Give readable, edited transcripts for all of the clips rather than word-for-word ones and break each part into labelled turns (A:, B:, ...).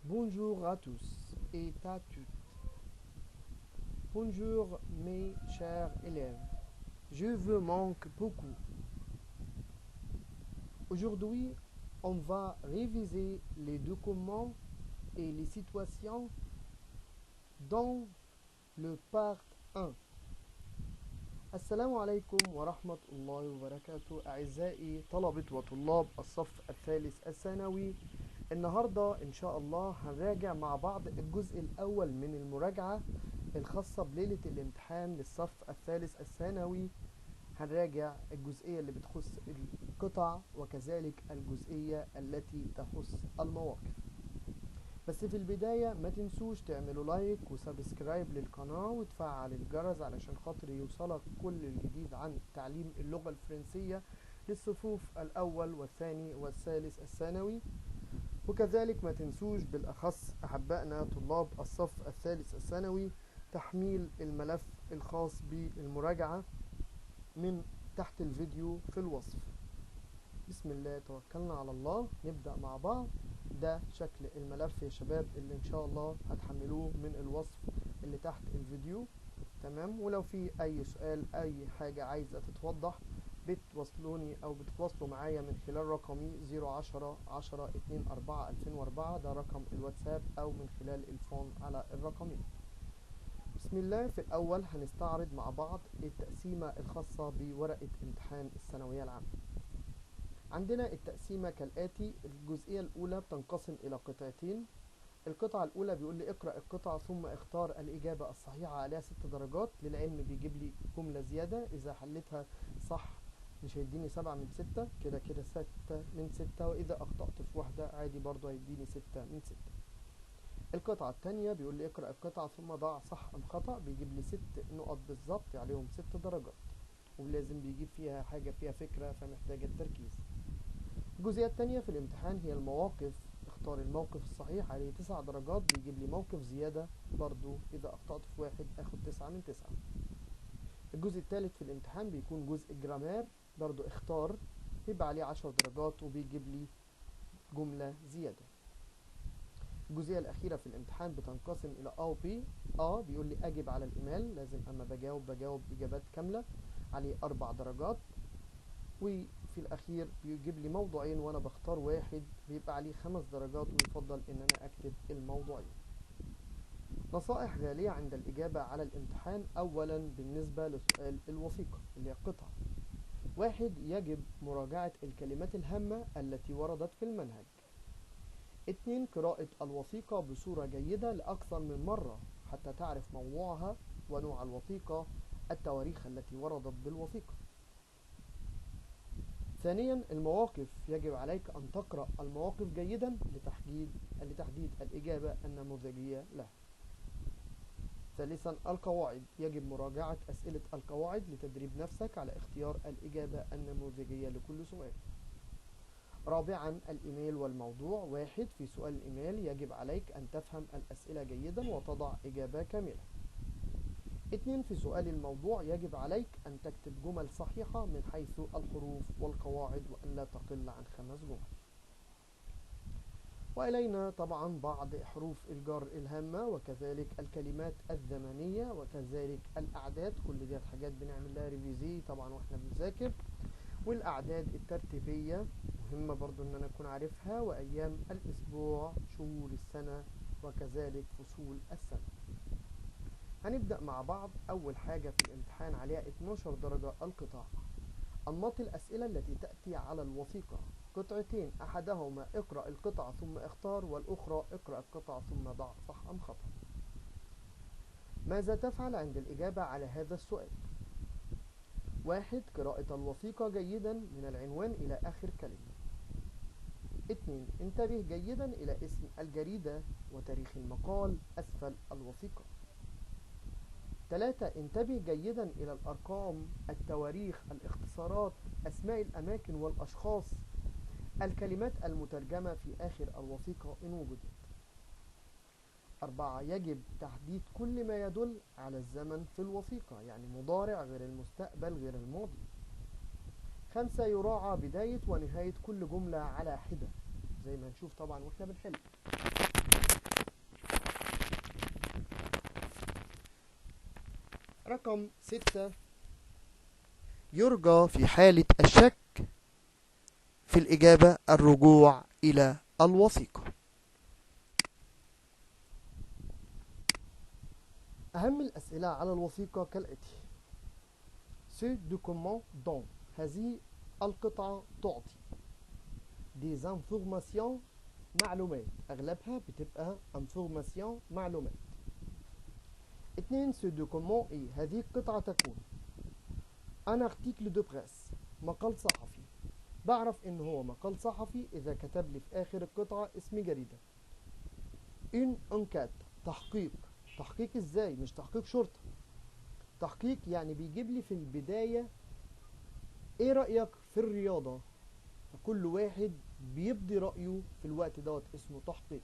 A: Bonjour à tous et à toutes. Bonjour mes chers élèves. Je vous manque beaucoup. Aujourd'hui, on va réviser les documents et les situations dans le part 1. السلام عليكم ورحمة الله وبركاته أعزائي طلبة وطلاب الصف الثالث الثانوي. النهاردة إن شاء الله هنراجع مع بعض الجزء الأول من المراجعة الخاصة بليلة الامتحان للصف الثالث الثانوي. هنراجع الجزئية اللي بتخص القطع وكذلك الجزئية التي تخص المواقف. بس في البداية ما تنسوش تعملوا لايك وسبسكرايب للقناة وتفعل الجرس علشان خاطر يوصلك كل الجديد عن تعليم اللغة الفرنسية للصفوف الأول والثاني والثالث الثانوي. وكذلك ما تنسوش بالأخص أحبائنا طلاب الصف الثالث الثانوي تحميل الملف الخاص بالمراجعة من تحت الفيديو في الوصف. بسم الله توكلنا على الله، نبدأ مع بعض. ده شكل الملف يا شباب اللي ان شاء الله هتحملوه من الوصف اللي تحت الفيديو. تمام، ولو في اي سؤال اي حاجة عايزة تتوضح بتوصلوني او بتتواصلوا معايا من خلال رقمي 010-10-24-2004، ده رقم الواتساب، او من خلال الفون على الرقمين. بسم الله. في الاول هنستعرض مع بعض التقسيمة الخاصة بورقة امتحان الثانوية العامة. عندنا التقسيمة كالآتي: الجزئية الأولى بتنقسم إلى قطعتين. القطعة الأولى بيقول لي اقرأ القطعة ثم اختار الإجابة الصحيحة، عليها 6 درجات. للعلم بيجيب لي جملة زيادة، إذا حلتها صح مش هيديني 7 من 6، كده 6 من 6، وإذا أخطأت في واحدة عادي برضو هيديني 6 من 6. القطعة الثانية بيقول لي اقرأ القطعة ثم ضع صح أم خطأ، بيجيب لي 6 نقط بالظبط عليهم 6 درجات، ولازم بيجيب فيها حاجة فيها فكرة فمحتاجة التركيز. الجزئية الثانية في الامتحان هي المواقف، اختار الموقف الصحيح، عليه 9 درجات، بيجيب لي موقف زيادة برضو، إذا أخطأت في واحد آخد 9 من 9. الجزء الثالث في الامتحان بيكون جزء جرامير، برضو اختار، بيبقى عليه 10 درجات وبيجيب لي جملة زيادة. الجزئية الأخيرة في الامتحان بتنقسم إلى A و B. بيقول لي أجب على الإيميل، لازم أما بجاوب إجابات كاملة، عليه 4 درجات. وفي الأخير بيجيب لي موضوعين وأنا بختار واحد، بيبقى عليه 5 درجات، ويفضل إن أنا أكتب الموضوعين. نصائح غالية عند الإجابة على الامتحان. أولا بالنسبة لسؤال الوثيقة اللي هي قطعة: 1. يجب مراجعة الكلمات الهامة التي وردت في المنهج. 2. قراءة الوثيقة بصورة جيدة لأكثر من مرة حتى تعرف موضوعها ونوع الوثيقة، التواريخ التي وردت بالوثيقة. 2. المواقف، يجب عليك أن تقرأ المواقف جيدا لتحديد الإجابة النموذجية لها. 3. القواعد، يجب مراجعة أسئلة القواعد لتدريب نفسك على اختيار الإجابة النموذجية لكل سؤال. 4. الإيميل والموضوع. 1. في سؤال الإيميل يجب عليك أن تفهم الأسئلة جيدا وتضع إجابة كاملة. 2. في سؤال الموضوع يجب عليك أن تكتب جمل صحيحة من حيث الحروف والقواعد، وأن لا تقل عن 5 جمل. وإلينا طبعا بعض حروف الجر الهامة، وكذلك الكلمات الزمنية، وكذلك الأعداد. كل دي حاجات بنعمل لها ريفيزي طبعا واحنا بنذاكر. والأعداد الترتيبية مهمة برضو ان انا اكون عارفها، وأيام الأسبوع، شهور السنة، وكذلك فصول السنة. هنبدأ مع بعض. أول حاجة في الامتحان عليها 12 درجة القطاع. أنماط الأسئلة التي تأتي على الوثيقة: قطعتين، أحدهما اقرأ القطعة ثم اختار، والأخرى اقرأ القطعة ثم ضع صح أم خطأ. ماذا تفعل عند الإجابة على هذا السؤال؟ 1. قراءة الوثيقة جيدا من العنوان إلى آخر كلمة. 2. انتبه جيدا إلى اسم الجريدة وتاريخ المقال أسفل الوثيقة. 3. انتبه جيدا إلى الأرقام، التواريخ، الاختصارات، أسماء الأماكن والأشخاص، الكلمات المترجمة في آخر الوثيقة إن وجدت. 4. يجب تحديد كل ما يدل على الزمن في الوثيقة، يعني مضارع غير المستقبل غير الماضي. 5. يراعى بداية ونهاية كل جملة على حدة، زي ما نشوف طبعا واحنا بنحل. رقم 6، يرجى في حالة الشك في الإجابة الرجوع إلى الوثيقة. أهم الأسئلة على الوثيقة كالآتي: Ce document dont، هذه القطعة تعطي des informations، معلومات، أغلبها بتبقى information، معلومات. 2 ce document est، هذه القطعة تكون un article de presse، مقال صحفي. بعرف إن هو مقال صحفي إذا كتب لي في آخر القطعة اسم جريدة. une enquête، تحقيق. تحقيق إزاي؟ مش تحقيق شرطة، تحقيق يعني بيجيب لي في البداية إيه رأيك في الرياضة، فكل واحد بيبدي رأيه في الوقت دوت، اسمه تحقيق.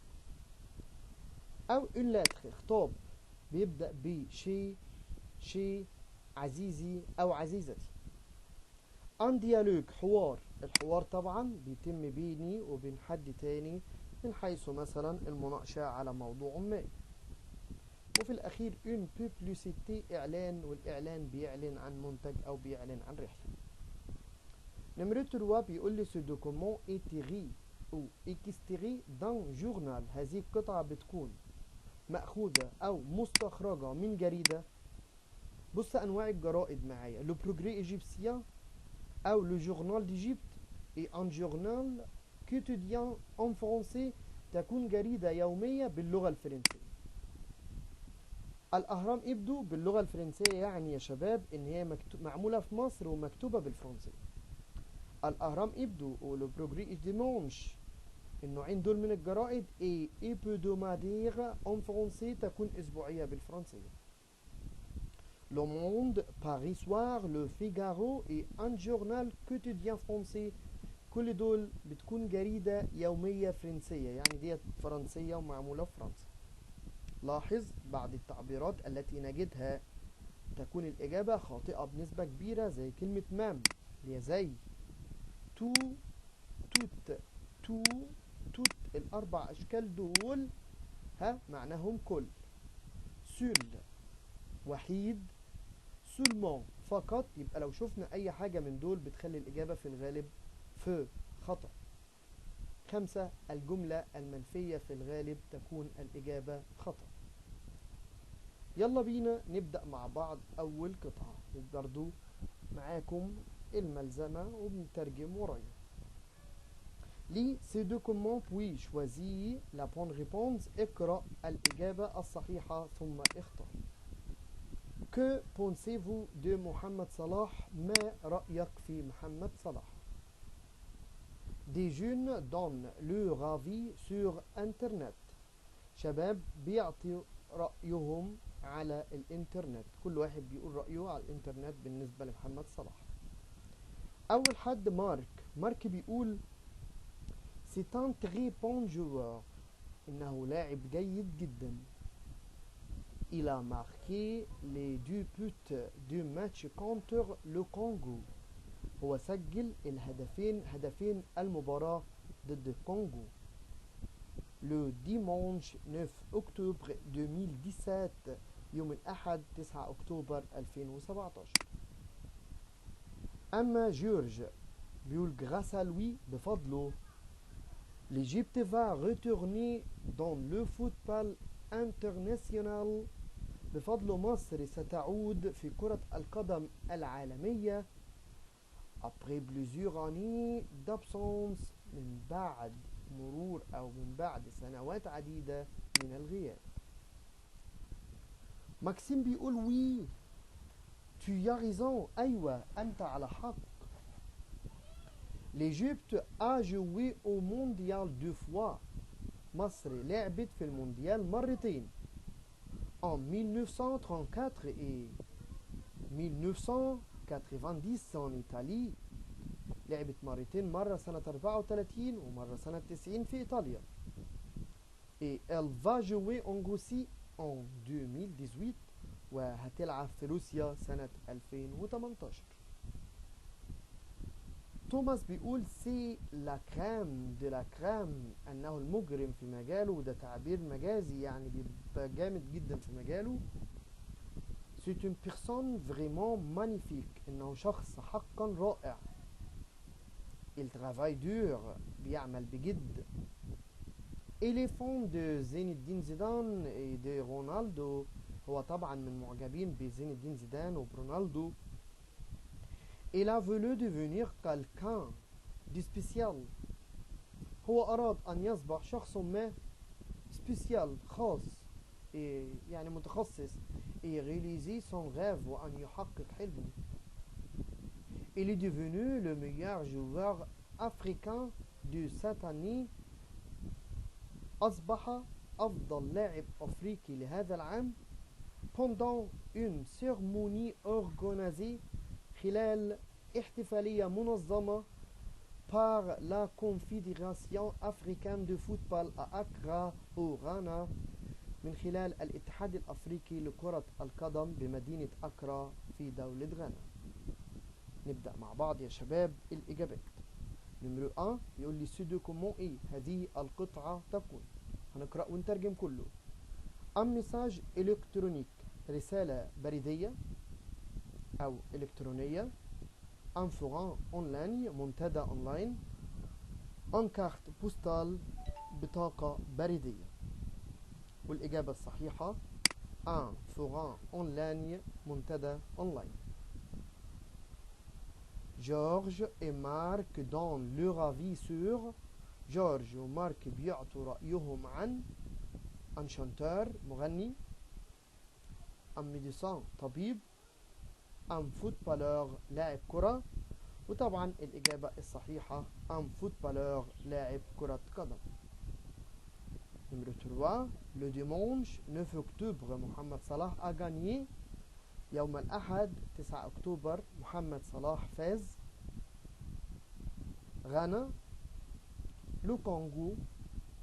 A: أو une lettre، خطاب بيبدأ بشي، شي، عزيزي أو عزيزتي. un dialogue، حوار. الحوار طبعا بيتم بيني وبين حد تاني من حيث مثلا المناقشة على موضوع ما. وفي الأخير une publicité، إعلان، والإعلان بيعلن عن منتج أو بيعلن عن رحلة. نمرة 3 بيقول لي ce document est tiré أو extrait d'un journal، هذه القطعة بتكون مأخوذة أو مستخرجة من جريدة. بص أنواع الجرائد معايا: le progrès égyptien أو le journal d'Égypte et un journal quotidien en français، تكون جريدة يومية باللغة الفرنسية. الأهرام إبدو باللغة الفرنسية، يعني يا شباب إن هي معمولة في مصر ومكتوبة بالفرنسية. الأهرام إبدو ولو بروجري ديمونش، النوعين دول من الجرائد. اي إبدومادير أون فرنسي، تكون أسبوعية بالفرنسية. لو موند، باريس سوار، لو فيغارو اي ان جورنال كوتيديان فرنسي، كل دول بتكون جريدة يومية فرنسية، يعني ديت فرنسية ومعمولة في فرنسا. لاحظ بعض التعبيرات التي نجدها تكون الإجابة خاطئة بنسبة كبيرة، زي كلمة مام اللي هي زي، تو، توت، تو، توت، الأربع أشكال دول معناهم كل. سول، وحيد. سولمون، فقط. يبقى لو شفنا أي حاجة من دول بتخلي الإجابة في الغالب في خطأ. 5 الجملة المنفية في الغالب تكون الإجابة خطأ. يلا بينا نبدأ مع بعض أول قطعة، وبرضو معاكم الملزمة وبنترجم ورايا. لي سي دوكومون بوي شوازي لا بون ريبونس، اقرأ الإجابة الصحيحة ثم اختر. Que pensez-vous de محمد صلاح؟ ما رأيك في محمد صلاح؟ Des jeunes donnent leur avis sur internet، شباب بيعطي رأيهم على الانترنت، كل واحد بيقول رأيه على الانترنت بالنسبة لمحمد صلاح. أول حد مارك بيقول c'est un très bon joueur، إنه لاعب جيد جدا. il a marqué les 2 buts du match contre le Congo، هو سجل هدفين المباراة ضد الكونغو. le dimanche 9 octobre 2017، يوم الأحد 9 أكتوبر 2017. أما جورج بيقول grâce à lui، بفضله l'Égypte va retourner dans le football international، بفضل مصر ستعود في كرة القدم العالمية. après plusieurs années d'absence، من بعد مرور أو من بعد سنوات عديدة من الغياب. ماكسيم بيقول وي tu as raison، أيوة أنت على حق. l'Égypte a joué au mondial 2 fois، مصر لعبت في المونديال مرتين. en 1934 et 1990 en Italie، لعبت مرتين، مرة سنة 34 ومرة سنة 90 في إيطاليا. et elle va jouer en Russie en 2018، وهتلعب في روسيا سنة 2018. توماس بيقول سي لا كرام دي لا كرام، أنه المجرم في مجاله، وده تعبير مجازي يعني بيبقى جامد جدا في مجاله. ce C'est une personne vraiment magnifique. إنه شخص حقا رائع. Il travaille dur. بيعمل بجد. Et les fans de زين الدين زيدان et de رونالدو. هو طبعا من معجبين بزين الدين زيدان وبرونالدو. Il a voulu devenir quelqu'un de spécial. هو أراد أن يصبح شخص ما سبيسيال خاص يعني متخصص et réaliser son rêve وأن يحقق حلمه. Il est devenu le meilleur joueur africain de cette année. أصبح أفضل لاعب أفريقي لهذا العام pendant une cérémonie organisée خلال احتفالية منظمة par la Confédération africaine de football à Accra au Ghana من خلال الاتحاد الأفريقي لكرة القدم بمدينة أكرا في دولة غانا. نبدأ مع بعض يا شباب الإجابات. نمرو 1 يقول لي سودو كومون إيه هذه القطعة تكون. هنقرأ ونترجم كله. أم ميساج إلكترونيك رسالة بريدية أو إلكترونية. أن فوران أونلاين منتدى أونلاين. أن كارت بوستال بطاقة بريدية. والإجابة الصحيحة أن فوران أونلاين منتدى أونلاين. جورج et مارك دون leur avis sur. جورج ومارك بيعطوا رأيهم عن un chanteur مغني. un médecin طبيب. un footballeur لاعب كرة. وطبعا الإجابة الصحيحة un footballeur لاعب كرة قدم. Numéro 3 le dimanche 9 octobre محمد صلاح a gagné. يوم الأحد 9 أكتوبر محمد صلاح فاز. غانا لو كونغو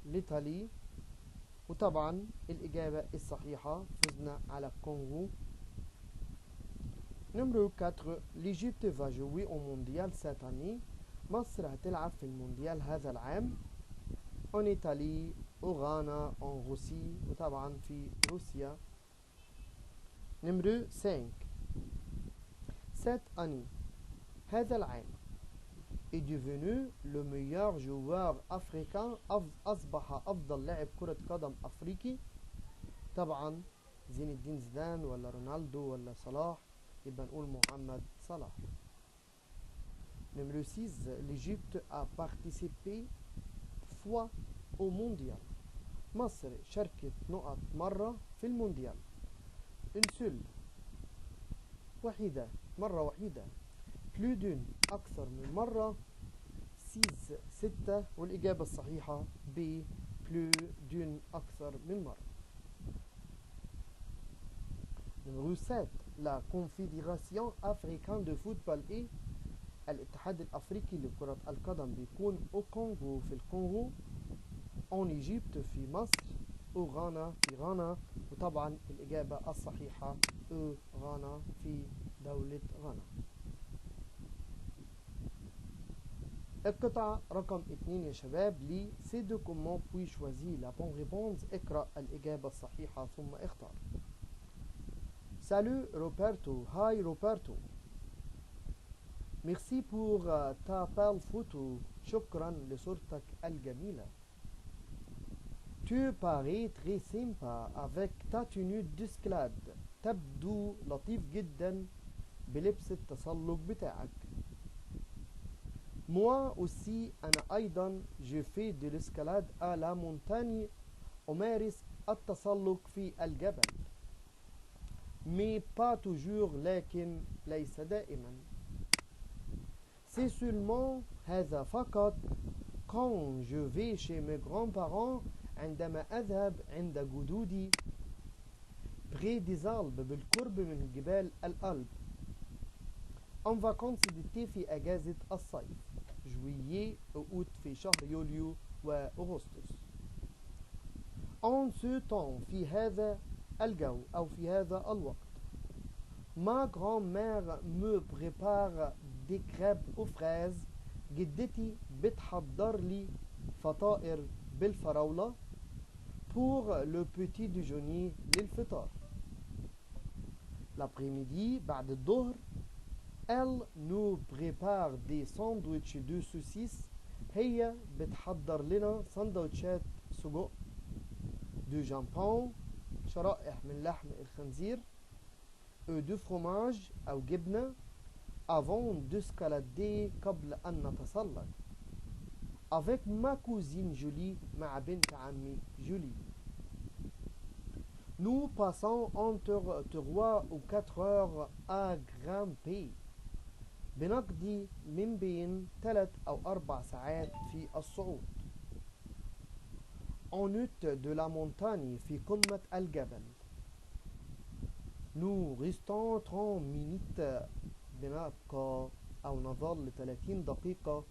A: الإيطالي. وطبعا الإجابة الصحيحة فزنا على الكونغو. Numéro 4 l'Égypte va jouer au mondial cette année. مصر هتلعب في المونديال هذا العام. en إيطالي au غانا en روسي وطبعا في روسيا. Numéro 5 cette année هذا العام est devenu le meilleur joueur africain. أصبح أفضل لاعب كرة قدم أفريقي. طبعا زين الدين زيدان ولا رونالدو ولا صلاح. يبقى نقول محمد صلاح. Numéro 6 l'Égypte a participé fois au mondial. مصر شاركت نقط مرة في المونديال. une seule وحيدة مرة وحيدة. plus d'une أكثر من مرة. 6 والإجابة الصحيحة B plus d'une أكثر من مرة. Numéro 7 la Confédération africaine de football et الاتحاد الأفريقي لكرة القدم بيكون au كونغو في الكونغو. en Égypte في مصر. au غانا في غانا. وطبعا الإجابة الصحيحة غانا في دولة غانا. القطعة رقم 2 يا شباب لي سي دو كومون بوي شوازي لا بون ريبونز. اقرأ الإجابة الصحيحة ثم اختار. Salut Roberto. Hi Roberto. Merci pour ta belle photo. شكرا لصورتك الجميلة. Tu parais très sympa avec ta tenue d'escalade. تبدو لطيف جدا بلبس التسلق بتاعك. Moi aussi أنا أيضا je fais de l'escalade à la montagne. أمارس التسلق في الجبل. mais pas toujours لكن ليس دائما. c'est seulement هذا فقط quand je vais chez mes grands-parents عندما أذهب عند جدودي. près des Alpes بالقرب من جبال الألب. en vacances d'été في أجازة الصيف. juillet août في شهر يوليو وأغسطس. en ce temps في هذا الجو أو في هذا الوقت. ma grand-mère me prépare des crêpes aux fraises. جدتي بتحضر لي فطائر بالفراولة. pour le petit déjeuner للفطار. l'après-midi بعد الظهر. Elle nous prépare des sandwichs de saucisses. هي بتحضر لنا سندوتشات سجق. de jambon شرائح من لحم الخنزير. de fromage أو جبنة. avant d'escalader قبل أن نتسلق. avec ma cousine Julie مع بنت عمي جولي. Nous passons entre 3 ou 4 heures à grimper. بنقضي من بين 3 أو 4 ساعات في الصعود. En haut de la montagne في قمة الجبل. Nous restons 30 minutes. بنبقى أو نظل 30 دقيقة.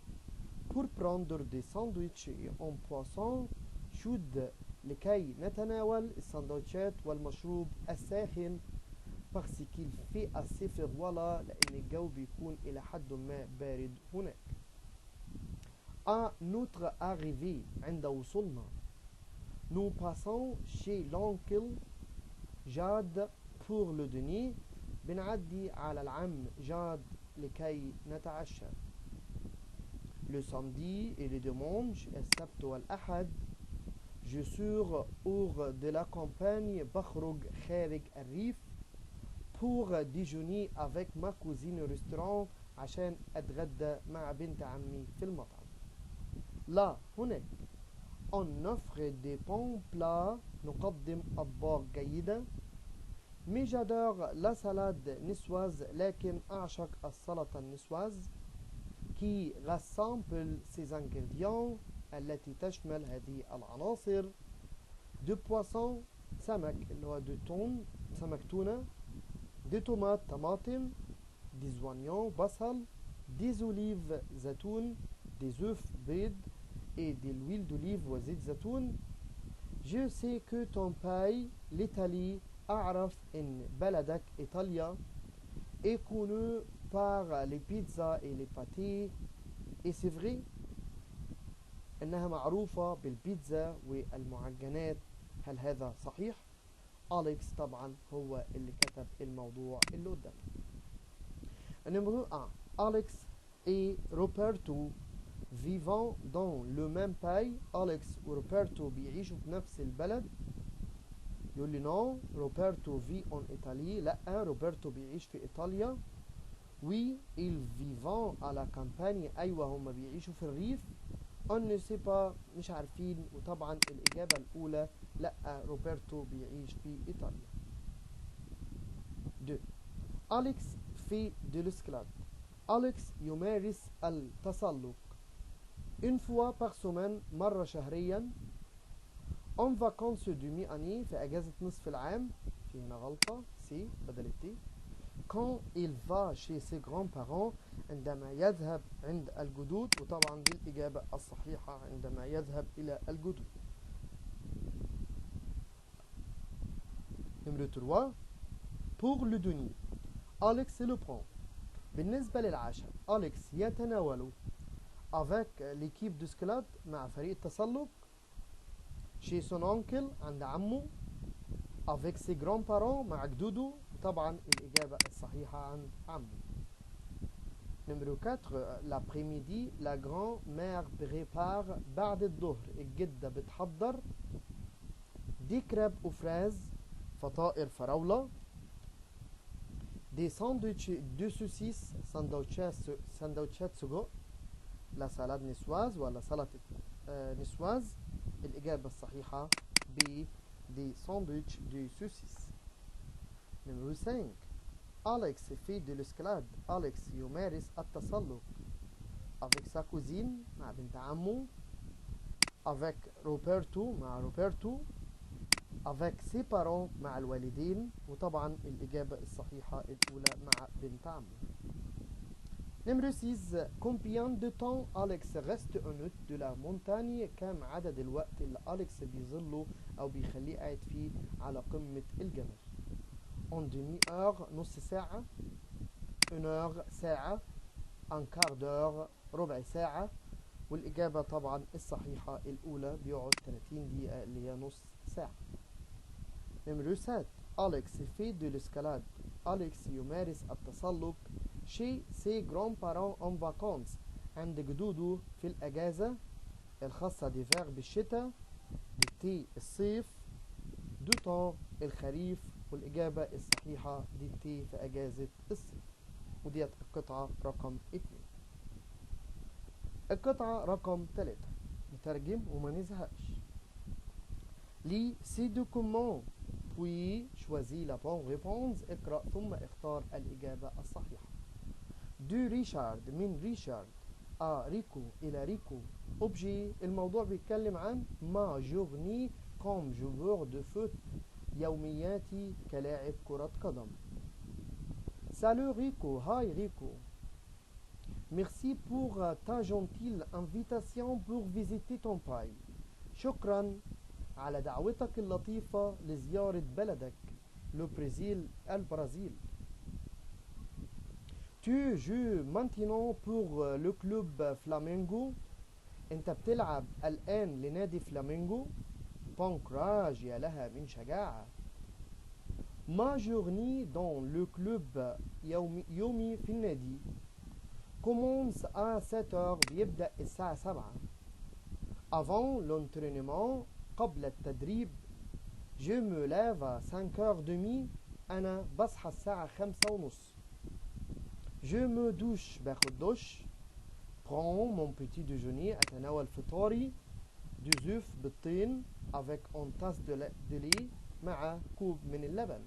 A: pour prendre des sandwichs en poisson chaude لكي نتناول السندوتشات والمشروب الساخن. parce qu'il fait assez froid ولا لأن الجو بيكون إلى حد ما بارد هناك. à notre arrivée عند وصولنا. nous passons chez l'oncle جاد pour le dîner. بنعدي على العم جاد لكي نتعشى. le samedi et le dimanche السبت والأحد. je sors hors de la campagne بخرج خارج الريف. pour déjeuner avec ma cousine au restaurant عشان أتغدى مع بنت عمي في المطعم. لا هناك on offre des bons plats نقدم أطباق جيدة. mais j'adore la salade niçoise لكن أعشق السلطة النسواز. qui rassemble ces ingrédients التي تشمل هذه العناصر. de poisson سمك اللي هو de thon سمك تونة. des tomates طماطم. des oignons بصل. des olives زيتون. des œufs بيض et de l'huile d'olive وزيت زيتون. je sais que ton pays l'Italie أعرف إن بلدك إيطاليا est connu par les pizzas et les pâtés. et c'est vrai إنها معروفة بالبيتزا والمعجنات. هل هذا صحيح؟ أليكس طبعا هو اللي كتب الموضوع اللي قدامنا. النمرة 1 أليكس et Roberto vivant dans le même pays. أليكس وروبرتو بيعيشوا في نفس البلد. يقول لي نو روبرتو في اون ايطالي. لا روبرتو بيعيش في ايطاليا. وي ils vivent à la campagne. ايوه هم بيعيشوا في الريف. on ne sait pas مش عارفين. وطبعا الاجابه الاولى لا روبرتو بيعيش في ايطاليا. 2 أليكس في de l'escalade. أليكس يمارس التسلق une fois par semaine مرة شهريا. en vacances demi-année في أجازة نصف العام. في هنا غلطة سي بدل التي. quand il va chez ses grands-parents عندما يذهب عند الجدود. وطبعا دي الإجابة الصحيحة عندما يذهب إلى الجدود. numéro 3 pour le dîner أليكس le prend. بالنسبة للعشاء أليكس يتناول avec l'équipe d'escalade مع فريق التسلق. chez son oncle عند عمه. avec ses grands-parents مع جدوده. طبعا الإجابة الصحيحة عند عمه. numéro 4 l'après-midi la grand-mère prépare. بعد الظهر الجدة بتحضر des crêpes aux fraises فطائر فراولة. des sandwichs de saucisses سندوتشات سجق. لا سالاد نسواز ولا سلطة نسواز. الإجابة الصحيحة ب des sandwichs de saucisses. numéro 5 أليكس fait de l'escalade. أليكس يمارس التسلق avec sa cousine مع بنت عمه. avec روبرتو مع روبرتو. avec ses parents مع الوالدين. وطبعا الإجابة الصحيحة الأولى مع بنت عمه. numéro 6 combien de temps أليكس reste en haut de la montagne. كم عدد الوقت اللي أليكس بيظله أو بيخليه قاعد فيه على قمة الجبل. en demi-heure نص ساعة. une heure ساعة. un quart d'heure ربع ساعة. والإجابة طبعا الصحيحة الأولى بيقعد 30 دقيقة اللي هي نص ساعة. numéro 7 أليكس fait de l'escalade. أليكس يمارس التسلق chez ses grands-parents en vacances. عند جدوده في الأجازة الخاصة d'hiver بالشتاء، d'été الصيف، d'automne الخريف، والإجابة الصحيحة d'été في أجازة الصيف. وديت القطعة رقم 2. القطعة رقم 3 نترجم وما نزهقش. lis ces documents puis choisis la bonne réponse. اقرأ ثم اختار الإجابة الصحيحة. de ريشارد من ريشارد ريكو إلى ريكو. objet الموضوع بيتكلم عن ما journée comme joueur de foot يومياتي كلاعب كرة قدم. salut ريكو هاي ريكو. merci pour ta gentille invitation pour visiter ton pays. شكرا على دعوتك اللطيفة لزيارة بلدك البرازيل. Tu joues maintenant pour le club فلامينغو. انت بتلعب الآن لنادي فلامينغو. bon courage يا لها من شجاعة. ma journée dans le club يومي في النادي commence à 7h بيبدأ الساعة 7. avant l'entraînement قبل التدريب je me lève à 5h30 أنا بصحى الساعة 5:30. je me douche باخد دش. prends mon petit déjeuner أتناول فطاري. des œufs بالطين avec une tasse de lait مع كوب من اللبن.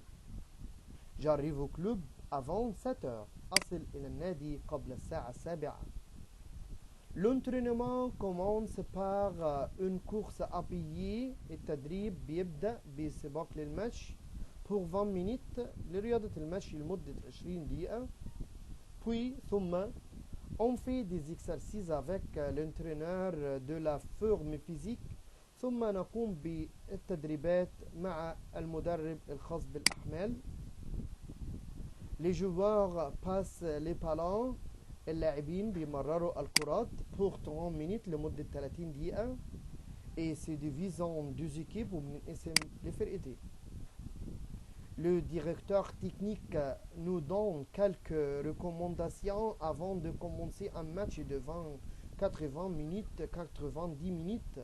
A: j'arrive au club avant 7h أصل إلى النادي قبل الساعة 7. l'entraînement commence par une course à pied. التدريب بيبدأ بسباق للمشي pour 20 minutes لرياضة المشي لمدة 20 دقيقة. puis ثم on fait des exercices avec l'entraîneur de la forme physique. ثم نقوم بالتدريبات مع المدرب الخاص بالأحمال. les joueurs passent les ballons. اللاعبين بيمرروا الكرات pour 30 minutes لمدة 30 دقيقة. et se divisent en 2 équipes وبننقسم لفرقتين. le directeur technique nous donne quelques recommandations avant de commencer un match de 90 minutes.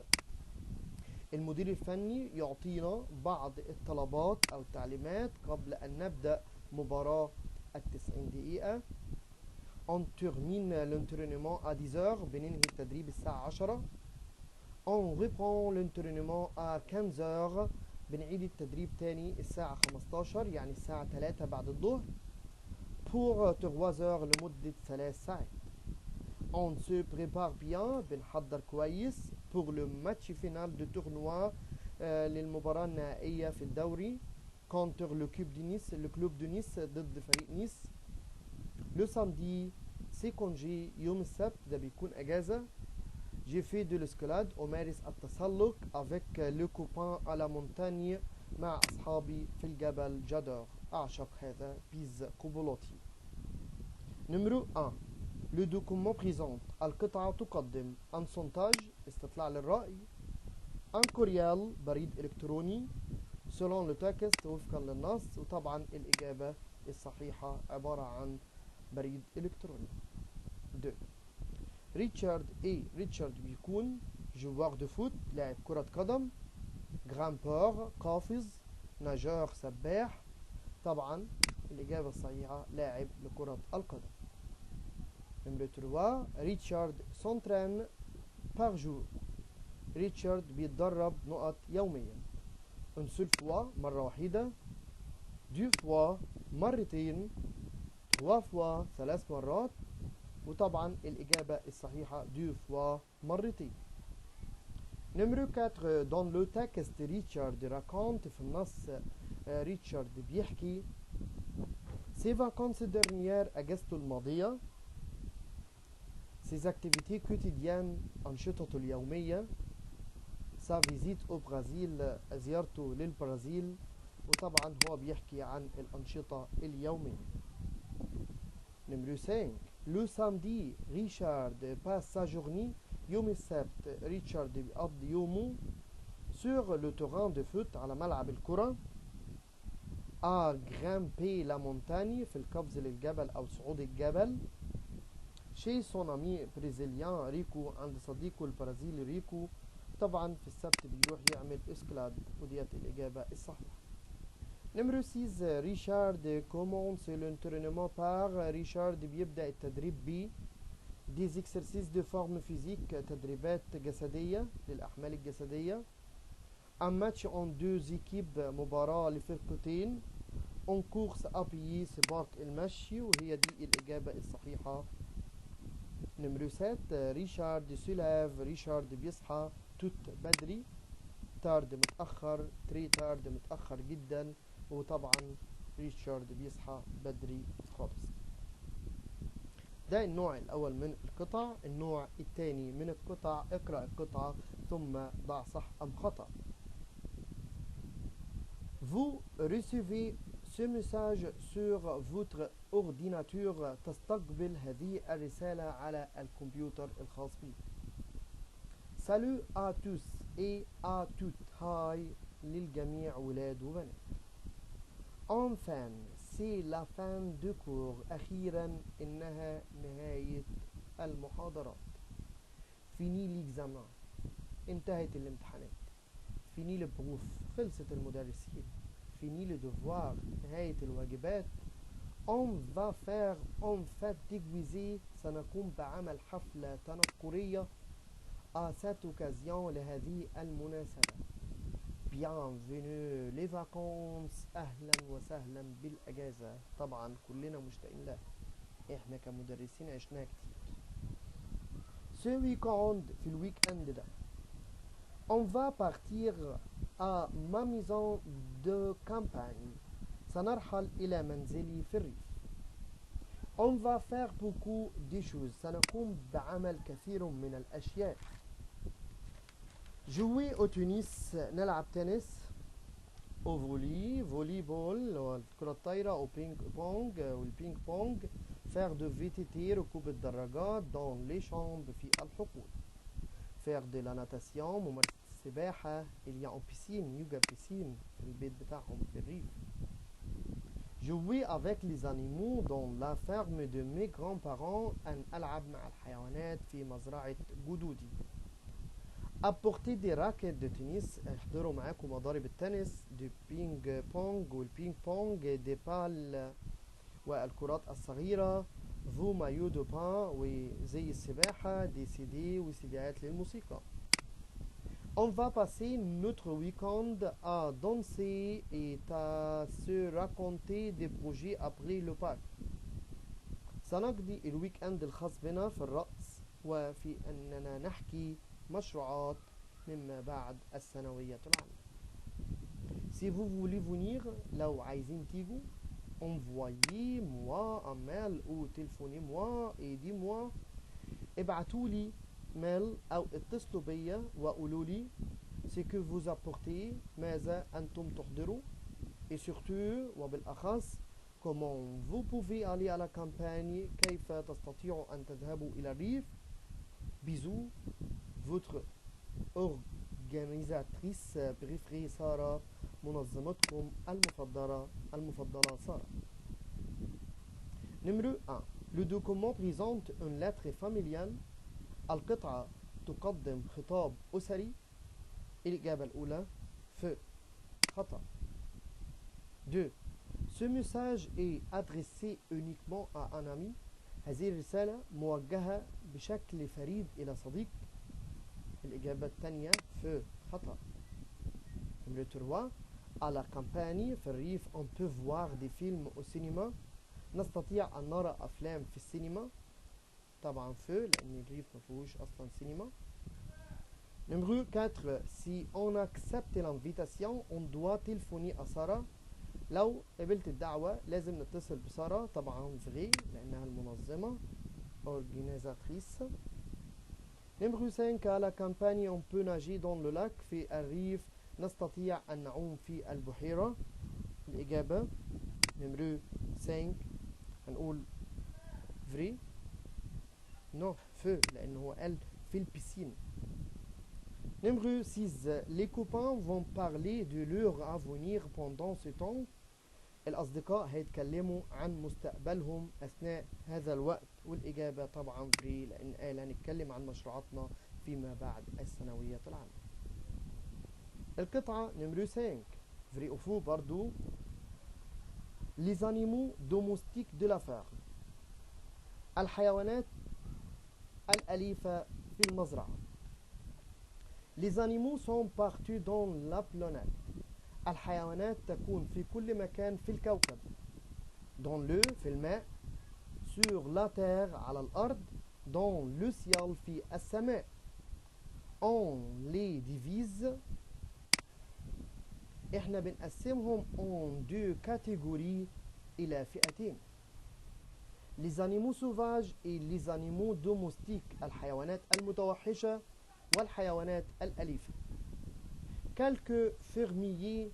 A: المدير الفني يعطينا بعض الطلبات أو التعليمات قبل أن نبدأ مباراة 90 دقيقة. on termine l'entraînement à 10h بننهي التدريب الساعة 10. on reprend l'entraînement à 15h بنعيد التدريب تاني الساعة 15 يعني الساعة 3 بعد الظهر pour 3h لمدة 3 ساعات. on se prépare bien بنحضر كويس pour le match final de tournoi للمباراة النهائية في الدوري contre le club de Nice ضد فريق نيس. le samedi c'est congé يوم السبت ده بيكون أجازة. j'ai fait de l'escalade أمارس التسلق avec le copain à la montagne مع أصحابي في الجبل. j'adore أعشق هذا بيز قبلاتي. numéro 1 le document présente القطعة تقدم un sondage استطلاع للرأي. un courriel بريد إلكتروني selon le texte وفقا للنص. وطبعا الإجابة الصحيحة عبارة عن بريد إلكتروني. 2 ريتشارد بيكون joueur de foot لاعب كرة قدم. grimpeur قافز. nageur سباح. طبعا الإجابة الصحيحة لاعب لكرة القدم. numéro 3 ريتشارد s'entraîne par jour. ريتشارد بيتدرب نقط يوميا. une seule fois مرة واحدة. 2 fois مرتين. 3 fois 3 مرات. وطبعا الإجابة الصحيحة 2 fois مرتين. numéro 4 dans le texte ريتشارد raconte في النص ريتشارد بيحكي ses vacances dernières أجازته الماضية. ses activités quotidiennes أنشطته اليومية. sa visite au Brésil زيارته للبرازيل. وطبعا هو بيحكي عن الأنشطة اليومية. numéro 5 le samedi ريتشارد passe sa journée. يوم السبت ريتشارد بيقضي يومه sur le terrain de foot على ملعب الكرة. à grimper la montagne في القفز للجبل أو صعود الجبل. chez son ami brésilien ريكو عند صديقه البرازيلي ريكو. طبعا في السبت بيروح يعمل اسكلاد وديت الإجابة الصحيحة. نمرو 6 ريشارد commence l'entraînement par ريشارد بيبدأ التدريب ب des exercices de forme physique تدريبات جسدية للأحمال الجسدية. un match en deux équipes مباراة لفرقتين. en course à pied سباق المشي وهي دي الإجابة الصحيحة. نمرو 7 ريشارد سوليف ريشارد بيصحى توت بدري. تارد متأخر تري تارد متأخر جدا وطبعا ريشارد بيصحى بدري خالص. ده النوع الأول من القطع. النوع الثاني من القطع اقرأ القطعة ثم ضع صح أم خطأ. Vous recevez ce message sur votre ordinateur. تستقبل هذه الرسالة على الكمبيوتر الخاص بك. Salut à tous et à toutes. هاي للجميع ولاد وبنات. Enfin, c'est la fin de cours. أخيرا إنها نهاية المحاضرات. Fini l'examen. انتهت الامتحانات. Fini le prof. خلصت المدرسين. Fini le devoir. نهاية الواجبات. On va faire en fête déguisée. سنقوم بعمل حفلة تنكرية. À cette occasion لهذه المناسبة. Bienvenue les vacances. أهلا وسهلا بالأجازة. طبعا كلنا مشتاقين لها. احنا كمدرسين عشناها كتير. Ce week-end في الويك اند ده. On va partir à ma maison de campagne. سنرحل إلى منزلي في الريف. On va faire beaucoup de choses. سنقوم بعمل كثير من الأشياء. Jouer au tennis. نلعب تنس. au volley فولي بول كرة الطايرة. au بينج بونج والبينج بونج. faire de VTT ركوب الدراجات. dans les chambres في الحقول. faire de la natation ممارسة السباحة. il y a une piscine يوجد بيسين في البيت بتاعهم في الريف. jouer avec les animaux dans la ferme de mes grands-parents. أن ألعب مع الحيوانات في مزرعة جدودي. apporter des raquettes de tennis. احضروا معاكم مضارب التنس. دي بينج بونج والبينج بونج. دي بال والكرات الصغيرة. فو مايو دو بان وزي السباحة. دي سي دي وسيديات للموسيقى. On va passer notre week-end à danser et à se raconter des projets après le bac. سنقضي الويك اند الخاص بنا في الرقص وفي أننا نحكي مشروعات مما بعد الثانوية العامة. Si vous voulez venir لو عايزين تيجوا envoyez-moi un mail ou téléphonez-moi et dis-moi. ابعتوا لي ميل أو اتصلوا بيا وقولوا لي ce que vous apportez ماذا أنتم تحضروا. et surtout وبالأخص comment vous pouvez aller à la campagne كيف تستطيعوا أن تذهبوا إلى الريف. bisous votre organisatrice préférée سارة. منظمتكم المفضلة سارة. numéro 1 le document présente une lettre familiale. القطعة تقدم خطاب أسري. الإجابة الأولى ف خطأ. 2 ce message est adressé uniquement à un ami. هذه الرسالة موجهة بشكل فريد إلى صديق. الإجابة الثانية ف خطأ. numéro 3 à la campagne في الريف on peut voir des films au cinéma. نستطيع أن نرى أفلام في السينما. طبعا ف لأن الريف ما فيهوش أصلا سينما. numéro 4 si on accepte l'invitation on doit téléphoner à Sarah. لو قبلت الدعوة لازم نتصل بسارة. طبعا vrai لأنها المنظمة organisatrice. numéro 5 à la campagne on peut nager dans le lac. في الريف نستطيع أن نعوم في البحيرة. الإجابة numéro 5 هنقول vrai non feu لأنه هو قال في البسين. numéro 6 les copains vont parler de leur avenir pendant ce temps. الأصدقاء هيتكلموا عن مستقبلهم أثناء هذا الوقت، والإجابة طبعا فري، لأن قال هنتكلم عن مشروعاتنا فيما بعد الثانوية العامة. القطعة نمرو 5 فري أو فو برضو. Les animaux domestiques de la ferme. الحيوانات الأليفة في المزرعة. Les animaux sont partout dans la planète. الحيوانات تكون في كل مكان في الكوكب. Dans le في الماء. Sur la terre على الأرض. Dans le ciel في السماء. On les divise. احنا بنقسمهم en deux catégories إلى فئتين. Les animaux sauvages et les animaux domestiques. الحيوانات المتوحشة والحيوانات الأليفة. Quelques fermiers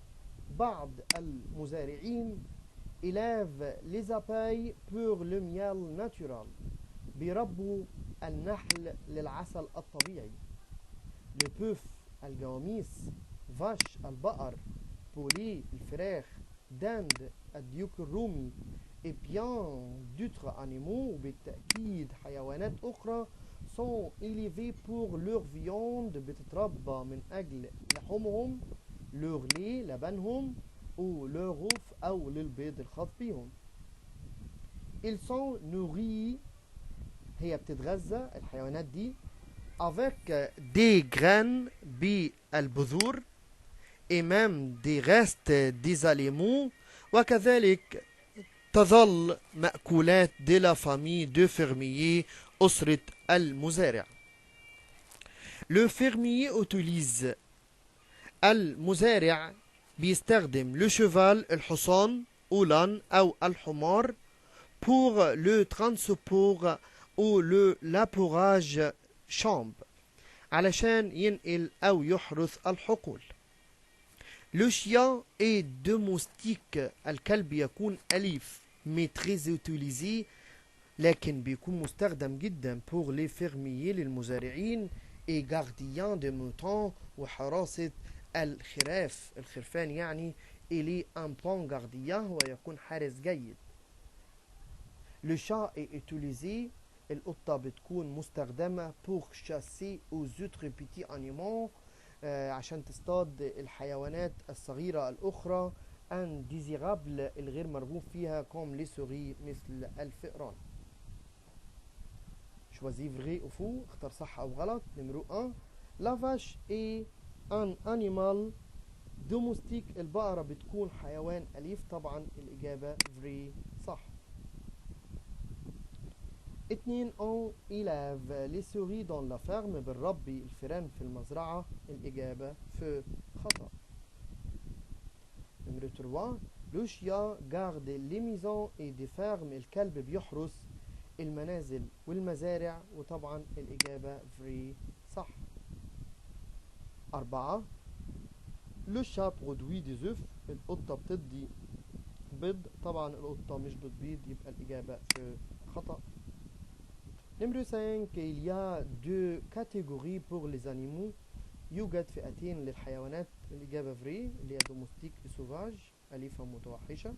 A: بعض المزارعين élèvent les abeilles pour le miel naturel. بيربوا النحل للعسل الطبيعي. Le bœuf الجواميس. vache البقر. poulet الفراخ. dinde الديك الرومي. et bien d'autres animaux بالتأكيد حيوانات أخرى sont élevés pour leur viande بتتربى من أجل لحومهم. leur lait لبنهم. ou leur œuf أو للبيض الخاص بهم. ils sont nourris هي بتتغذى الحيوانات دي avec des graines بالبذور et même des restes des aliments وكذلك تظل مأكولات de la famille de fermier أسرة المزارع. le fermier utilise المزارع بيستخدم le cheval الحصان ou l'âne أو الحمار pour le transport ou le labourage champ علشان ينقل أو يحرث الحقول. le chien est domestique الكلب يكون أليف mais très utilisé لكن بيكون مستخدم جدا pour les fermiers للمزارعين et gardien de moutons وحراسة الخراف الخرفان يعني إلي un bon gardien ويكون حارس جيد. le chat est utilisé القطة بتكون مستخدمة pour chasser aux autres petits animaux عشان تصطاد الحيوانات الصغيرة الأخرى indésirable الغير مرغوب فيها comme les souris مثل الفئران. choisis vrai ou faux اختار صح أو غلط. numéro 1 la vache est un animal domestique البقرة بتكون حيوان أليف طبعا الإجابة vrai صح. 2 on élève les souris dans la ferme بنربي الفئران في المزرعة الإجابة في خطأ. numéro 3 le chien garde les maisons et des fermes الكلب بيحرس المنازل والمزارع وطبعا الإجابة vrai صح. 4 le chat produit des œufs القطة بتدي بيض طبعا القطة مش بتبيض يبقى الإجابة في خطأ. numéro 5 il y a deux catégories pour les animaux يوجد فئتين للحيوانات الإجابة فري اللي هي دومستيك وسوفاج أليفة متوحشة.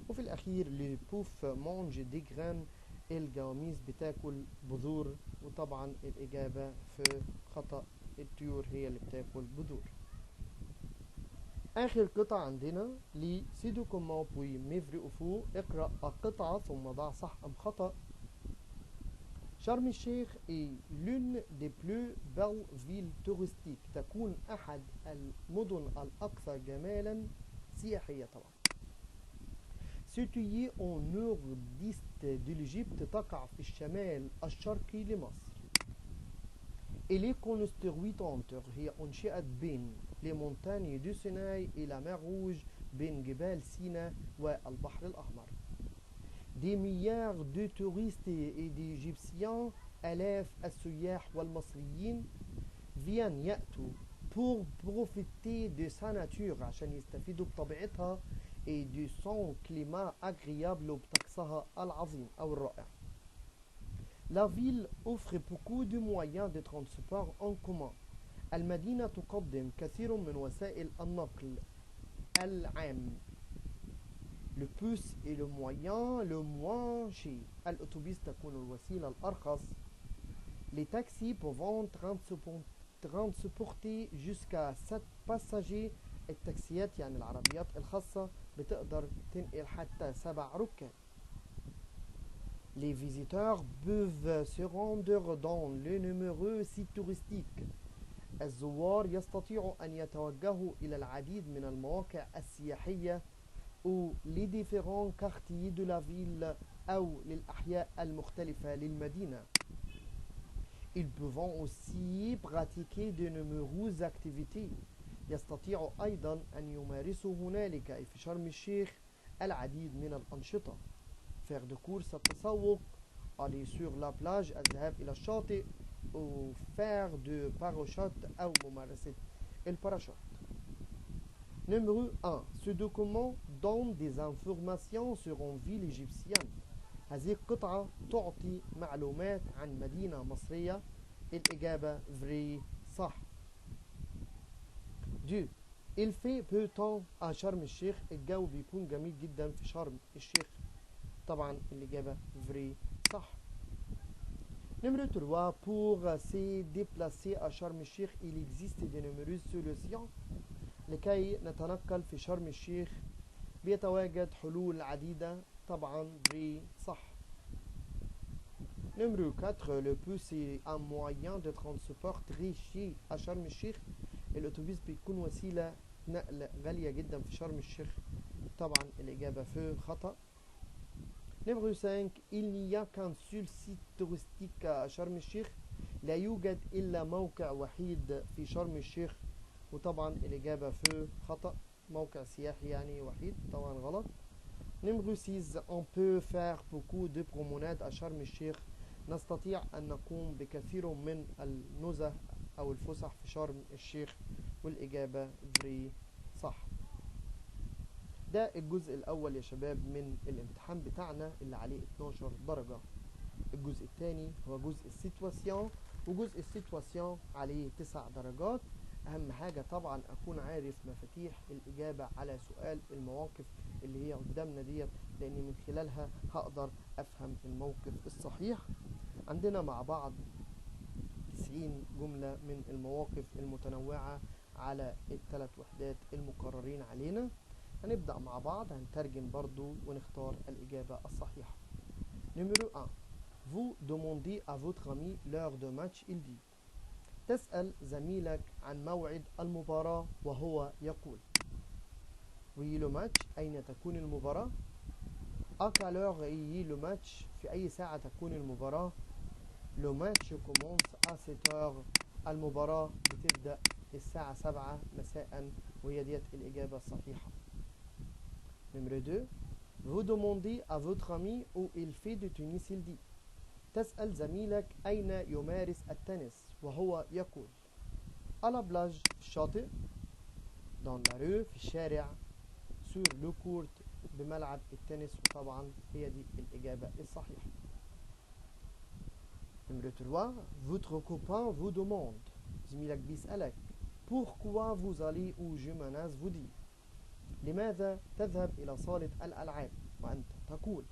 A: وفي الأخير لي بوف مونج دي جران الجواميس بتاكل بذور وطبعا الإجابة في خطأ الطيور هي اللي بتاكل بذور. آخر قطعة عندنا لي سيدو كومون بوي ميفري أوفو اقرأ القطعة ثم ضع صح أم خطأ. شرم الشيخ est l'une des plus belles villes touristiques تكون أحد المدن الأكثر جمالا سياحية طبعا. située au nord-est de l'Égypte تقع في الشمال الشرقي لمصر. elle est construite entre هي أنشئت بين les montagnes du Sinaï et la mer Rouge بين جبال سيناء والبحر الأحمر. des milliards de touristes et d'Égyptiens آلاف السياح والمصريين viennent يأتوا pour profiter de sa nature عشان يستفيدوا بطبيعتها et de son climat agréable وبطقسها العظيم أو الرائع. la ville offre beaucoup de moyens de transport en commun. المدينة تقدم كثير من وسائل النقل العام. le plus et le moyen le moins cher. الأتوبيس تكون الوسيلة الأرخص. Les taxis peuvent transporter jusqu'à 7 passagers. التاكسيات يعني العربيات الخاصة بتقدر تنقل حتى 7 ركاب. Les visiteurs peuvent se rendre dans les nombreux sites touristiques. الزوار يستطيعوا أن يتوجهوا إلى العديد من المواقع السياحية أو les différents quartiers de la ville أو للأحياء المختلفة للمدينة. Ils peuvent aussi pratiquer de nombreuses activités. يستطيعوا أيضا أن يمارسوا هنالك أي في شرم الشيخ العديد من الأنشطة. faire de courses التسوق، aller sur la plage الذهاب إلى الشاطئ، أو faire de parachute أو ممارسة الباراشوت. Numéro 1. Ce document donne des informations sur une ville égyptienne. هذه القطعة تعطي معلومات عن مدينة مصرية. الإجابة vrai صح. 2. Il fait peu temps à شرم الشيخ. الجو بيكون جميل جدا في شرم الشيخ. طبعا الإجابة vrai صح. Numéro 3. Pour se déplacer à شرم الشيخ il existe de nombreuses solutions. لكي نتنقل في شرم الشيخ بيتواجد حلول عديدة. طبعا vrai صح. Numéro 4. Le bus est un moyen de transport très cher à شرم الشيخ. الأتوبيس بيكون وسيلة نقل غالية جدا في شرم الشيخ. طبعا الإجابة في خطأ. Numéro 5. Il n'y a qu'un seul site touristique à شرم الشيخ. لا يوجد إلا موقع وحيد في شرم الشيخ. وطبعا الإجابة في خطأ. موقع سياحي يعني وحيد. طبعا غلط. Numéro 6. On peut faire beaucoup de promenades à شرم الشيخ. نستطيع أن نقوم بكثير من النزه أو الفسح في شرم الشيخ. والإجابة vrai صح. ده الجزء الأول يا شباب من الامتحان بتاعنا اللي عليه 12 درجة. الجزء الثاني هو جزء السيتواسيون، وجزء السيتواسيون عليه 9 درجات. أهم حاجة طبعا أكون عارف مفاتيح الإجابة على سؤال المواقف اللي هي قدامنا ديت، لأن من خلالها هقدر أفهم الموقف الصحيح. عندنا مع بعض 90 جملة من المواقف المتنوعة على الثلاث وحدات المقررين علينا. هنبدأ مع بعض، هنترجم برضو ونختار الإجابة الصحيحة. Numéro 1. Vous demandez à votre ami l'heure de match, il dit. تسأل زميلك عن موعد المباراة وهو يقول. Oui le match، أين تكون المباراة؟ À quelle heure est le match؟ في أي ساعة تكون المباراة؟ Le match commence à 7 heures. المباراة بتبدأ الساعة 7 مساء، وهي ديت الإجابة الصحيحة. Numéro 2. Vous demandez à votre ami où il fait du tennis, il dit. تسأل زميلك أين يمارس التنس وهو يقول. À la plage في الشاطئ. Dans la rue في الشارع. Sur le court بملعب التنس، وطبعا هي دي الإجابة الصحيحة. Numéro 3. Votre copain vous demande. زميلك بيسألك. Pourquoi vous allez au gymnase, vous dit. لماذا تذهب إلى صالة الألعاب؟ وأنت تقول.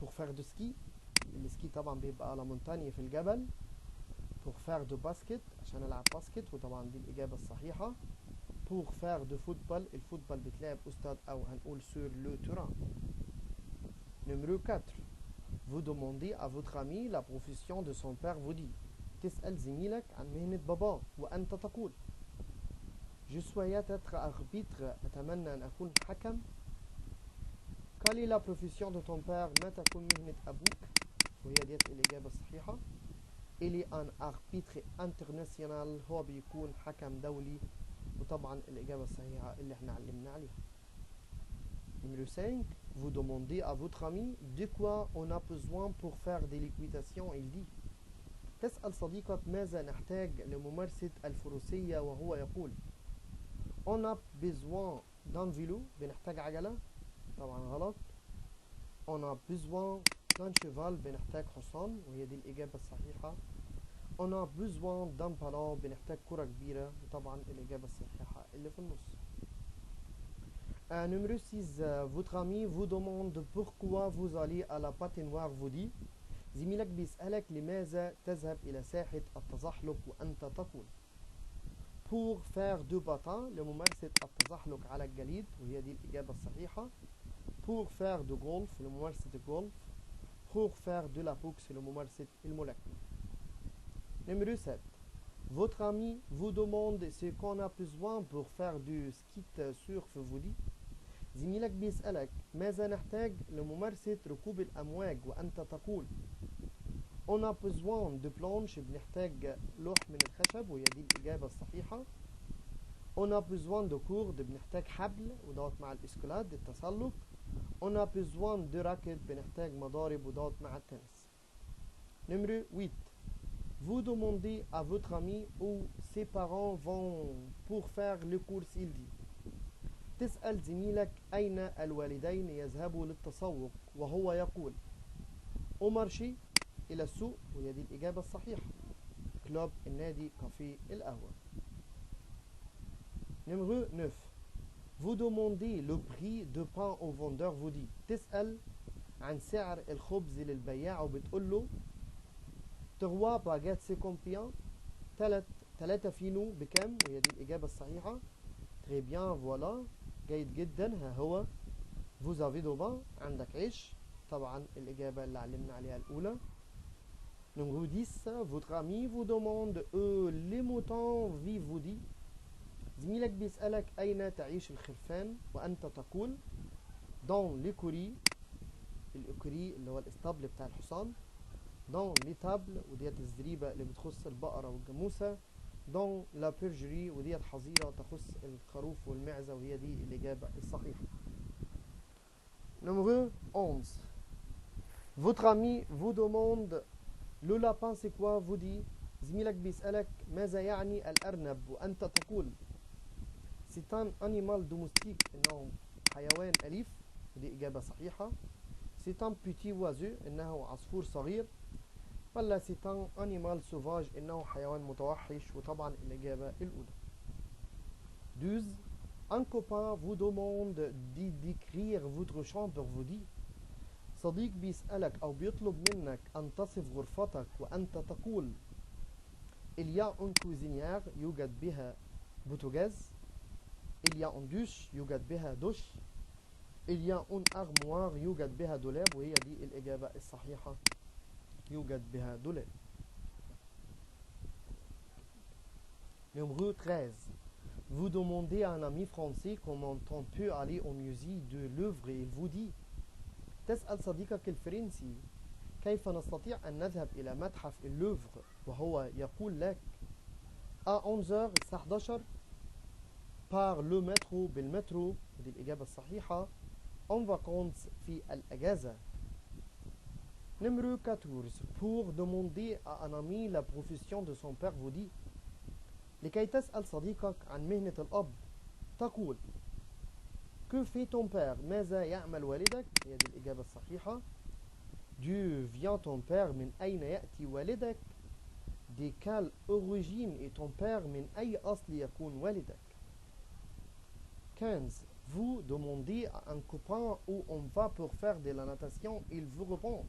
A: Pour faire du ski. السكي طبعا بيبقى على مونتاني في الجبل. Pour faire du basket عشان ألعب باسكت، وطبعا دي الإجابة الصحيحة. Pour faire du football الفوتبول بتلعب أستاذ أو هنقول sur le terrain. Numéro 4. Vous demandez à votre ami la profession de son père, vous dit. تسأل زميلك عن مهنة باباه وأنت تقول. Je souhaite être arbitre. أتمنى أن أكون حكم. Quelle est la profession de ton père؟ ما تكون مهنة أبوك؟ وهي ديت الإجابة الصحيحة. Il est un arbitre international. هو بيكون حكم دولي، وطبعا الإجابة الصحيحة اللي احنا علمنا عليها. Numéro 5. Vous demandez à votre ami de quoi on a besoin pour faire de l'équitation, il dit. تسأل صديقك ماذا نحتاج لممارسة الفروسية وهو يقول. On a besoin d'un vélo. بنحتاج عجلة. طبعا غلط. On a besoin d'un cheval. بنحتاج حصان، وهي دي الإجابة الصحيحة. On a besoin d'un ballon. بنحتاج كرة كبيرة، وطبعا الإجابة الصحيحة اللي في النص. Numéro 6, votre ami vous demande pourquoi vous allez à la patinoire vous dit. زميلك بيسألك لماذا تذهب إلى ساحة التزحلق وأنت تقول. pour faire du patin لممارسة التزحلق على الجليد وهي دي الإجابة الصحيحة. pour faire du golf لممارسة الجولف. pour faire de la boxe لممارسة الملاكمة. Numéro 7. Votre ami vous demande ce qu'on a besoin pour faire du ski surf vous dit. زميلك بيسألك ماذا نحتاج لممارسة ركوب الأمواج وأنت تقول. On a besoin de planche بنحتاج لوح من الخشب وهي دي الإجابة الصحيحة. On a besoin de corde بنحتاج حبل ودوت مع الإسكولاد التسلق. On a besoin de racket بنحتاج مضارب ودوت مع التنس. Numéro 8. Vous demandez à votre ami où ses parents vont pour faire le cours il dit. تسأل زميلك أين الوالدين يذهبوا للتسوق وهو يقول. au marché إلى السوق وهي دي الإجابة الصحيحة. كلوب النادي كافيه القهوة. Numéro 9. Vous demandez le prix de pain au vendeur vous dit. تسأل عن سعر الخبز للبياع وبتقول له 3 باجيت سي كومبيان 3 فينو بكام وهي دي الإجابة الصحيحة. très bien voilà جيد جدا ها هو. vous avez du pain عندك عيش طبعا الإجابة اللي علمنا عليها الأولى. Numéro 10. Votre ami vous demande les moutons vivent vous dit. زميلك بيسألك أين تعيش الخرفان وأنت تقول dans l'écurie. الإكوري اللي هو الاسطبل بتاع الحصان. dans l'étable وديت الزريبة اللي بتخص البقرة والجاموسة. dans la bergerie وديت حظيرة تخص الخروف والمعزة وهي دي الإجابة الصحيحة. Numéro 11. Votre ami vous demande le lapin c'est quoi vous dit. زميلك بيسألك ماذا يعني الأرنب وأنت تقول c'est un animal domestique إنه حيوان أليف ودي إجابة صحيحة. c'est un petit oiseau إنه عصفور صغير ولا c'est un animal sauvage إنه حيوان متوحش وطبعا الإجابة الأولى. 12. Un copain vous demande d'écrire votre chambre vous dit. صديق بيسألك أو بيطلب منك أن تصف غرفتك وأنت تقول il y a une cuisinière يوجد بها بوتاجاز. il y a une douche يوجد بها دش. il y a une armoire يوجد بها دولاب وهي دي الإجابة الصحيحة يوجد بها دولاب. Numéro 13. Vous demandez à un ami français comment on peut aller au musée de Louvre et il vous dit. تسأل صديقك الفرنسي كيف نستطيع أن نذهب إلى متحف اللوفر وهو يقول لك à 11h الساعة 11 par le métro بالمترو ودي الإجابة الصحيحة. en vacances في الأجازة. Numéro 14. Pour demander à un ami la profession de son père vous dit. لكي تسأل صديقك عن مهنة الأب تقول que fait ton père ماذا يعمل والدك هي دي الإجابة الصحيحة. d'où vient ton père من أين يأتي والدك. de quelle origine est ton père من أي أصل يكون والدك. 15. Vous demandez à un copain où on va pour faire de la natation il vous répond.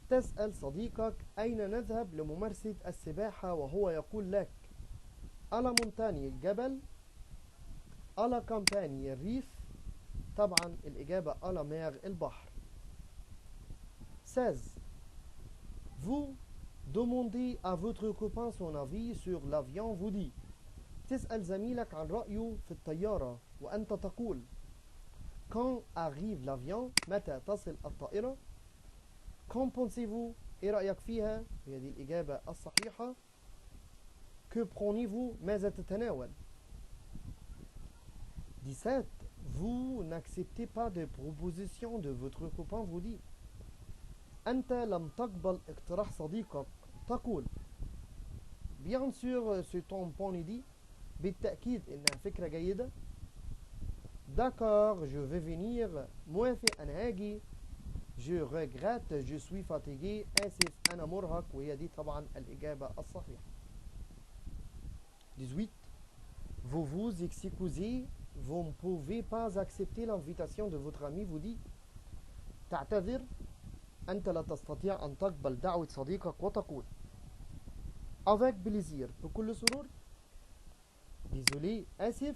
A: تسأل صديقك أين نذهب لممارسة السباحة وهو يقول لك à la montagne الجبل. à la campagne الريف طبعا الإجابة à la mer البحر. 16. Vous demandez à votre copain son avis sur l'avion vous dit. تسأل زميلك عن رأيه في الطيارة وأنت تقول quand arrive l'avion متى تصل الطائرة. qu'en pensez-vous إيه رأيك فيها هي دي الإجابة الصحيحة. que prenez-vous ماذا تتناول. 17. Vous n'acceptez pas de proposition de votre copain vous dit. أنت لم تقبل اقتراح صديقك تقول bien sûr c'est une bonne idée بالتأكيد إنها فكرة جيدة. d'accord je vais venir موافق أنا هاجي. je regrette je suis fatigué آسف أنا مرهق وهي دي طبعا الإجابة الصحيحة. 18. vous vous excusez vous ne pouvez pas accepter l'invitation de votre ami vous dit تعتذر أنت لا تستطيع أن تقبل دعوة صديقك وتقول avec plaisir بكل سرور désolé آسف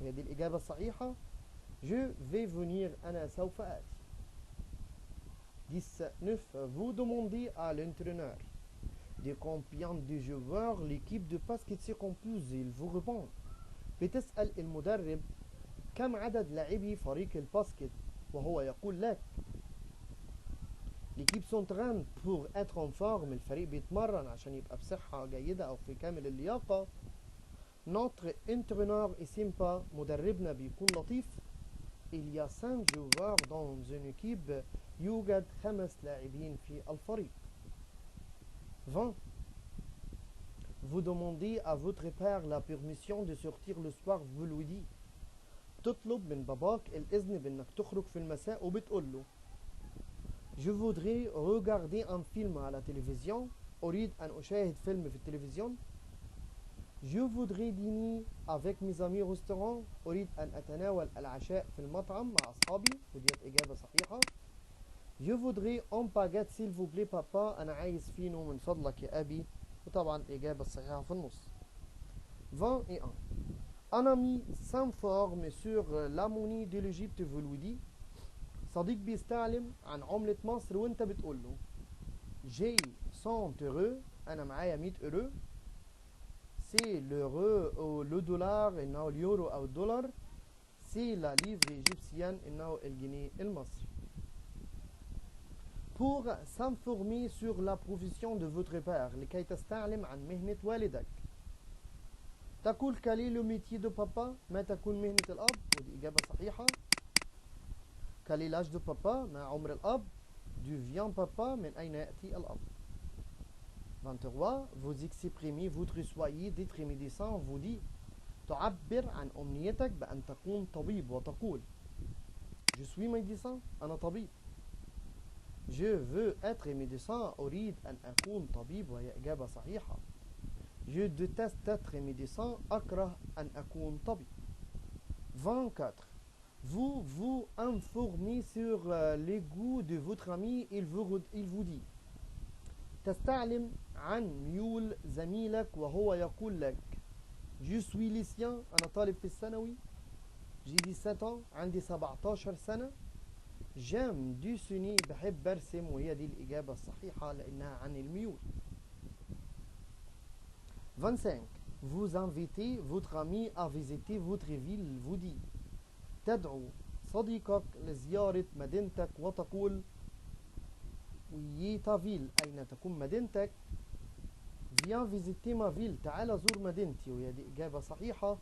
A: وهي دي الإجابة الصحيحة je vais venir أنا سوف آتي 19 vous demandez à l'entraîneur de combien de joueurs l'équipe de basket se compose il vous répond بتسأل المدرب كم عدد لاعبي فريق الباسكت وهو يقول لك l'équipe s'entraîne pour être en forme الفريق بيتمرن عشان يبقى بصحة جيدة أو في كامل اللياقة notre entraîneur est sympa مدربنا بيكون لطيف il y a 5 joueurs dans une équipe يوجد 5 لاعبين في الفريق 20 vous demandez à votre père la permission de sortir le soir vous lui dites تطلب من باباك الإذن بأنك تخرج في المساء وبتقول له je voudrais regarder un film à la télévision أريد أن أشاهد فيلم في التلفزيون je voudrais dîner avec mes amis au restaurant أريد أن أتناول العشاء في المطعم مع أصحابي وديت إجابة صحيحة je voudrais un baguette s'il vous plaît papa أنا عايز فينو من فضلك يا أبي وطبعا الإجابة الصحيحة في النص 21 un ami s'informe sur la monnaie de l'Égypte vous lui dit صديق بيستعلم عن عملة مصر وانت بتقول له j'ai 100 euros أنا معايا 100 euro c'est l'euro أو le dollar إنه اليورو أو الدولار c'est la livre égyptienne إنه الجنيه المصري pour s'informer sur la profession de votre père لكي تستعلم عن مهنة والدك تقول quel est le métier de papa ما تكون مهنة الأب ودي إجابة صحيحة quel est l'âge de papa ما عمر الأب d'où vient papa من أين يأتي الأب 23 vous exprimez votre souhait d'être médecin vous dit تعبر عن أمنيتك بأن تكون طبيب وتقول je suis médecin أنا طبيب je veux être médecin أريد أن أكون طبيب وهي إجابة صحيحة je déteste être médecin أكره أن أكون طبيب 24 vous vous informez sur les goûts de votre ami il vous dit تستعلم عن ميول زميلك وهو يقول لك je suis lycéen أنا طالب في الثانوي j'ai 17 ans عندي 17 سنة j'aime dessiner بحب أرسم وهي دي الإجابة الصحيحة لأنها عن الميول 25 vous invitez votre ami à visiter votre ville vous dit تدعو صديقك لزيارة مدينتك وتقول ويي تا فيل أين تكون مدينتك viens visiter ma ville تعال زور مدينتي وهي دي إجابة صحيحة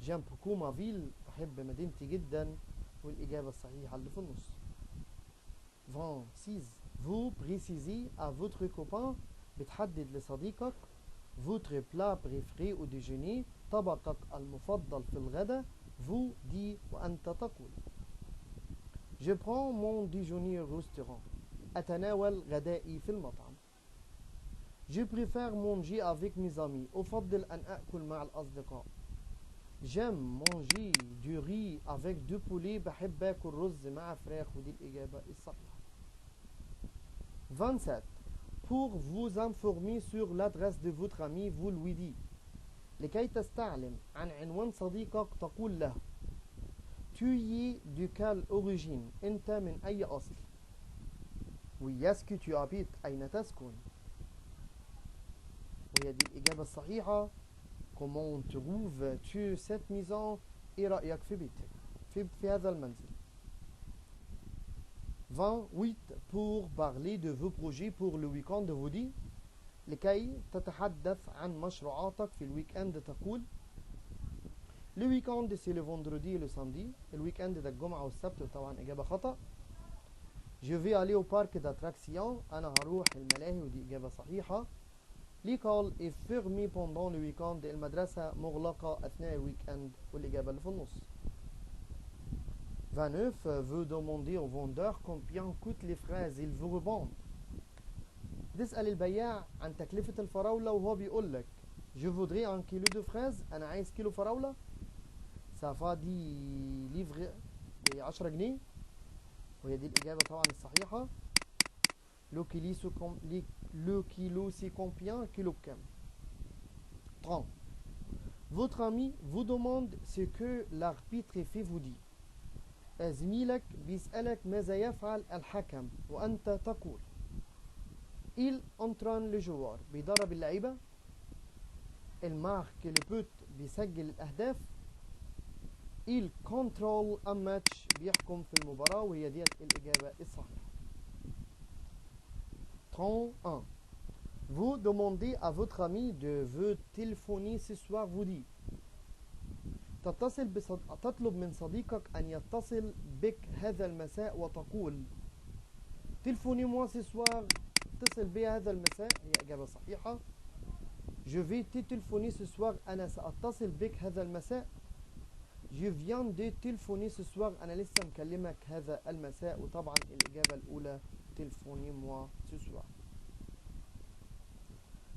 A: j'aime beaucoup ma ville بحب مدينتي جدا والإجابة الصحيحة اللي في النص 26 vous précisez à votre copain بتحدد لصديقك votre plat préféré au déjeuner طبقك المفضل في الغداء vous dit وأنت تقول je prends mon déjeuner au restaurant أتناول غدائي في المطعم je préfère manger avec mes amis أفضل أن أكل مع الأصدقاء j'aime manger du riz avec du poulet بحب أكل رز مع فراخ ودي الإجابة الصحيحة 27 pour vous informer sur l'adresse de votre ami vous lui dit لكي تستعلم عن عنوان صديقك تقول له tu es de quelle origine أنت من أي أصل oui est-ce que tu habites أين تسكن وهي دي الإجابة الصحيحة comment trouves-tu cette maison إيه رأيك في بيتك في هذا المنزل 28 pour parler de vos projets pour le week-end vous dit لكي تتحدث عن مشروعاتك في الويك اند تقول le week-end c'est le vendredi et le samedi الويك اند ده الجمعة والسبت وطبعا إجابة خطأ je vais aller au parc d'attraction أنا هروح الملاهي ودي إجابة صحيحة l'école est fermée pendant le week-end المدرسة مغلقة أثناء الويك اند والإجابة اللي في النص 29 veut demander au vendeur combien coûtent les fraises il vous répond تسأل البياع عن تكلفة الفراولة وهو بيقول لك je voudrais un kilo de fraises أنا عايز كيلو فراولة سافا دي ليفغ ب 10 جنيه، وهي دي الإجابة طبعا الصحيحة. لو كيلو سي كومبيان، كيلو بكام؟ 30. Votre ami vous demande ce que l'arbitre fait vous dit. زميلك بيسألك ماذا يفعل الحكم وأنت تقول il entraîne le joueur، بيدرب اللعيبة. il marque le but، بيسجل الأهداف. il contrôle un match، بيحكم في المباراة، وهي ديت الإجابة الصحيحة. 31. Vous demandez à votre ami de vous téléphoner ce soir vous dit. تطلب من صديقك أن يتصل بك هذا المساء وتقول تلفوني موا سي سوار، اتصل بي هذا المساء، هي إجابة صحيحة. Je vais te téléphoner ce soir، أنا سأتصل بك هذا المساء. Je viens de téléphoner ce soir، أنا لسه مكلمك هذا المساء، وطبعا الإجابة الأولى تلفوني موا ce soir.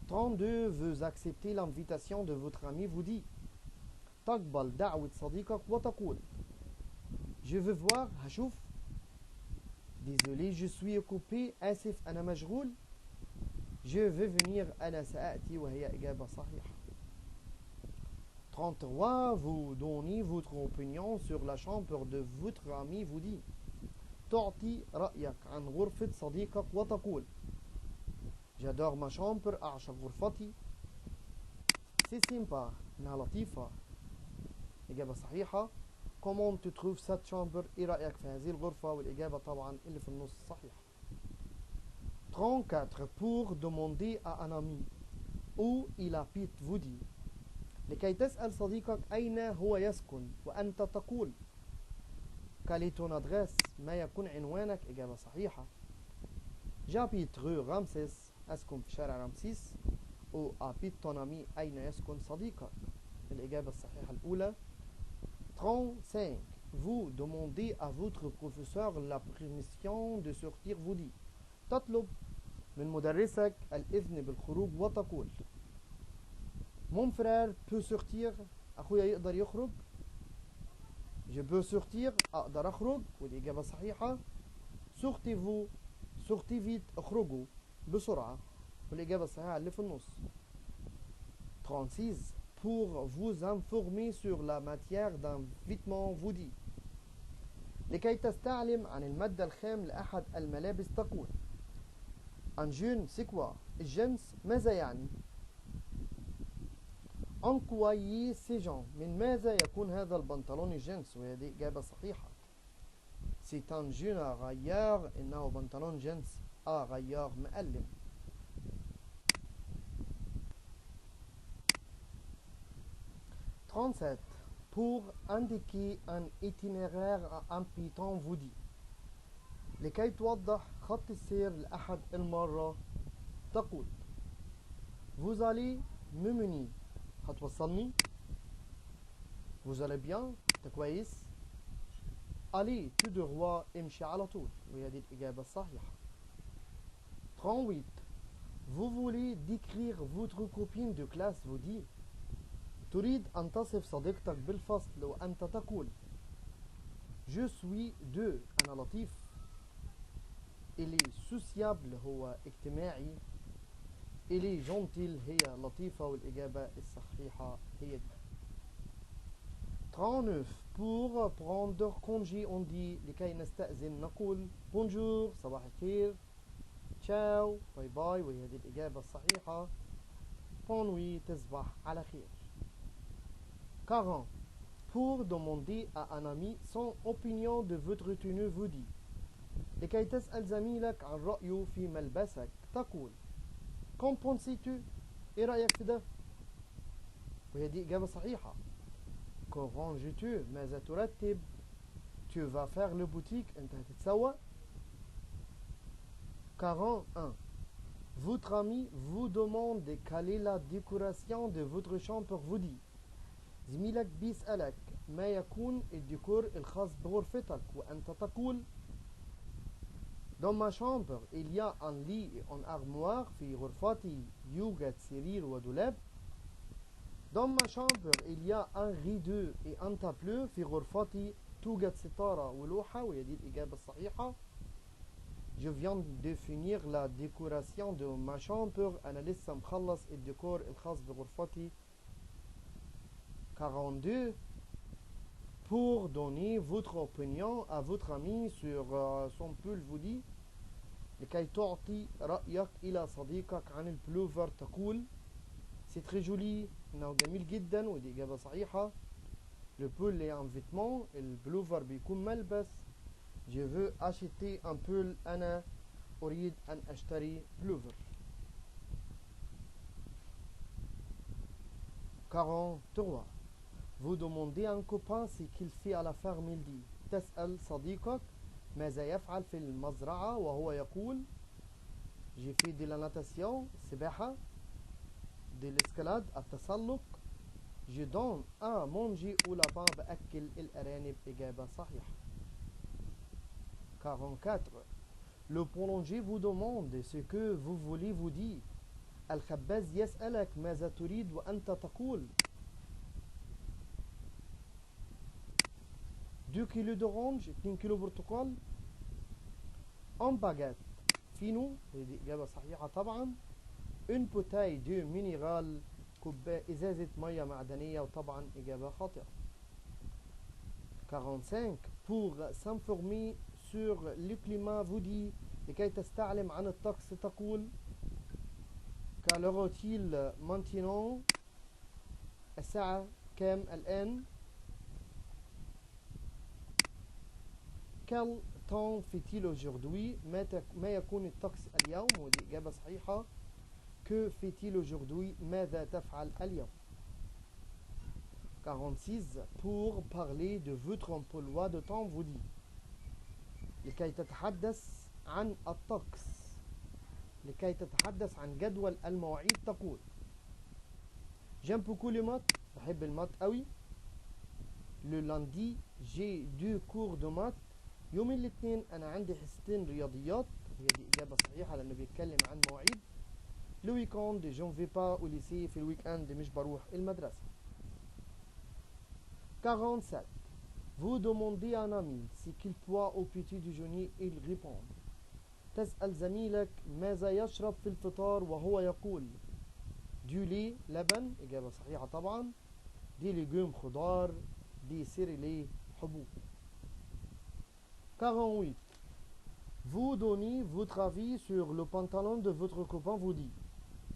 A: 32. Vous acceptez l'invitation de votre ami vous dit. تقبل دعوة صديقك وتقول Je veux voir، هشوف. Désolé je suis occupé، آسف أنا مشغول. Je veux venir، أنا سأأتي، وهي إجابة صحيحة. 33. Vous donnez votre opinion sur la chambre de votre ami vous dit. تعطي رأيك عن غرفة صديقك وتقول J'adore ma chambre، أعشق غرفتي. C'est sympa، إنها لطيفة، إجابة صحيحة. Comment tu trouves cette chambre، إيه رأيك في هذه الغرفة، والإجابة طبعا اللي في النص صحيحة. 34. Pour demander à un ami où il habite vous dit. لكي تسأل صديقك أين هو يسكن وأنت تقول Quelle est ton adresse، ما يكون عنوانك، إجابة صحيحة. J'habite rue Ramsès، أسكن في شارع رمسيس. Où habite ton ami، أين يسكن صديقك، الإجابة الصحيحة الأولى. 35. Vous demandez à votre professeur la permission de sortir vous dit. تطلب من مدرسك الإذن بالخروج وتقول Mon frère peut sortir، أخويا يقدر يخرج. Je peux sortir، أقدر أخرج، والإجابة صحيحة. Sortez-vous، sortez vite، اخرجوا بسرعة، والإجابة الصحيحة اللي في النص. 36. Pour vous informer sur la matière d'un vêtement vous dit. لكي تستعلم عن المادة الخام لأحد الملابس تقول Un jean c'est quoi، الجنس ماذا يعني. En quoi y est ce genre، من ماذا يكون هذا البنطلون الجنس، وهي دي إجابة صحيحة. C'est un jean à rayures، إنه بنطلون جنس à rayures مقلم. 37. Pour indiquer un itinéraire à un piéton vous dit. لكي توضح خط السير لأحد المرة تقول Vous allez me mener، هتوصلني. Vous allez bien، أنت كويس. Allez tout droit، امشي على طول، وهي دي الإجابة الصحيحة. 38. Vous voulez décrire votre copine de classe vous dit. تريد أن تصف صديقتك بالفصل وأنت تقول Je suis deux، أنا لطيف. Il est sociable، هو اجتماعي. Il est gentil، هي لطيفة، والإجابة الصحيحة هي دي. 39. Pour prendre congé on dit، لكي نستأذن نقول Bonjour، صباح الخير. Ciao، باي باي، وهي دي الإجابة الصحيحة. Bonne nuit، تصبح على خير. 40. Pour demander à un ami son opinion de votre tenue vous dit. لكي تسأل زميلك عن رأيه في ملبسك تقول Qu'en penses-tu، إيه رأيك في ده، وهي دي إجابة صحيحة. Qu'en ranges-tu، ماذا ترتب. Tu vas faire le boutique، أنت هتتسوق. 41. Votre ami vous demande quelle est la décoration de votre chambre vous dit. زميلك بيسألك ما يكون الديكور الخاص بغرفتك وأنت تقول Dans ma chambre il y a un lit et un armoire، في غرفتي يوجد سرير ودولاب. Dans ma chambre, il y a un rideau et un tableau. في غرفتي توجد ستارة ولوحة، وهي دي الإجابة الصحيحة. Je viens de finir la décoration de ma chambre. أنا لسه مخلص الديكور الخاص بغرفتي. 42. Pour donner votre opinion à votre ami sur son pull vous dit. لكي تعطي رأيك إلى صديقك عن البلوفر تقول c'est très joli، إنه جميل جدا، ودي إجابة صحيحة. Le pull est un vêtement، البلوفر بيكون ملبس. Je veux acheter un pull، أنا أريد أن أشتري بلوفر. 43. Vous demandez à un copain ce qu'il fait à la ferme il dit. تسأل صديقك ماذا يفعل في المزرعة وهو يقول j'ai fait de la natation، السباحة، de l'escalade، التسلق، je donne à manger au lapin، بأكل الأرانب، إجابة صحيحة. 44. Le boulanger vous demande ce que vous voulez vous dit. الخباز يسألك ماذا تريد وأنت تقول 2 كيلو d'orange، 2 كيلو برتقال. un baguette، فينو، هذه إجابة صحيحة طبعا. une bouteille de minéral، إزازة مية معدنية، وطبعا إجابة خاطئة. 45. Pour s'informer sur le climat vous dit، لكي تستعلم عن الطقس تقول quelle heure est-il maintenant، الساعة كام الآن. quel temps fait-il aujourd'hui، ما يكون الطقس اليوم، ودي إجابة صحيحة. que fait-il aujourd'hui، ماذا تفعل اليوم. 46. Pour parler de votre emploi de temps vous dit، لكي تتحدث عن الطقس، لكي تتحدث عن جدول المواعيد تقول j'aime beaucoup les maths، بحب المات قوي. le lundi j'ai 2 cours de maths، يوم الاثنين أنا عندي حصتين رياضيات، هي دي إجابة صحيحة لأنه بيتكلم عن مواعيد. le week-end je ne vais pas au lycée، في الويك اند مش بروح المدرسة. 47. Vous demandez à un ami ce qu'il boit au petit déjeuner، il répond. تسأل زميلك ماذا يشرب في الفطار وهو يقول du lait، لبن، إجابة صحيحة طبعا. des légumes، خضار. des céréales، حبوب. 48. Vous donnez votre avis sur le pantalon de votre copain vous dit،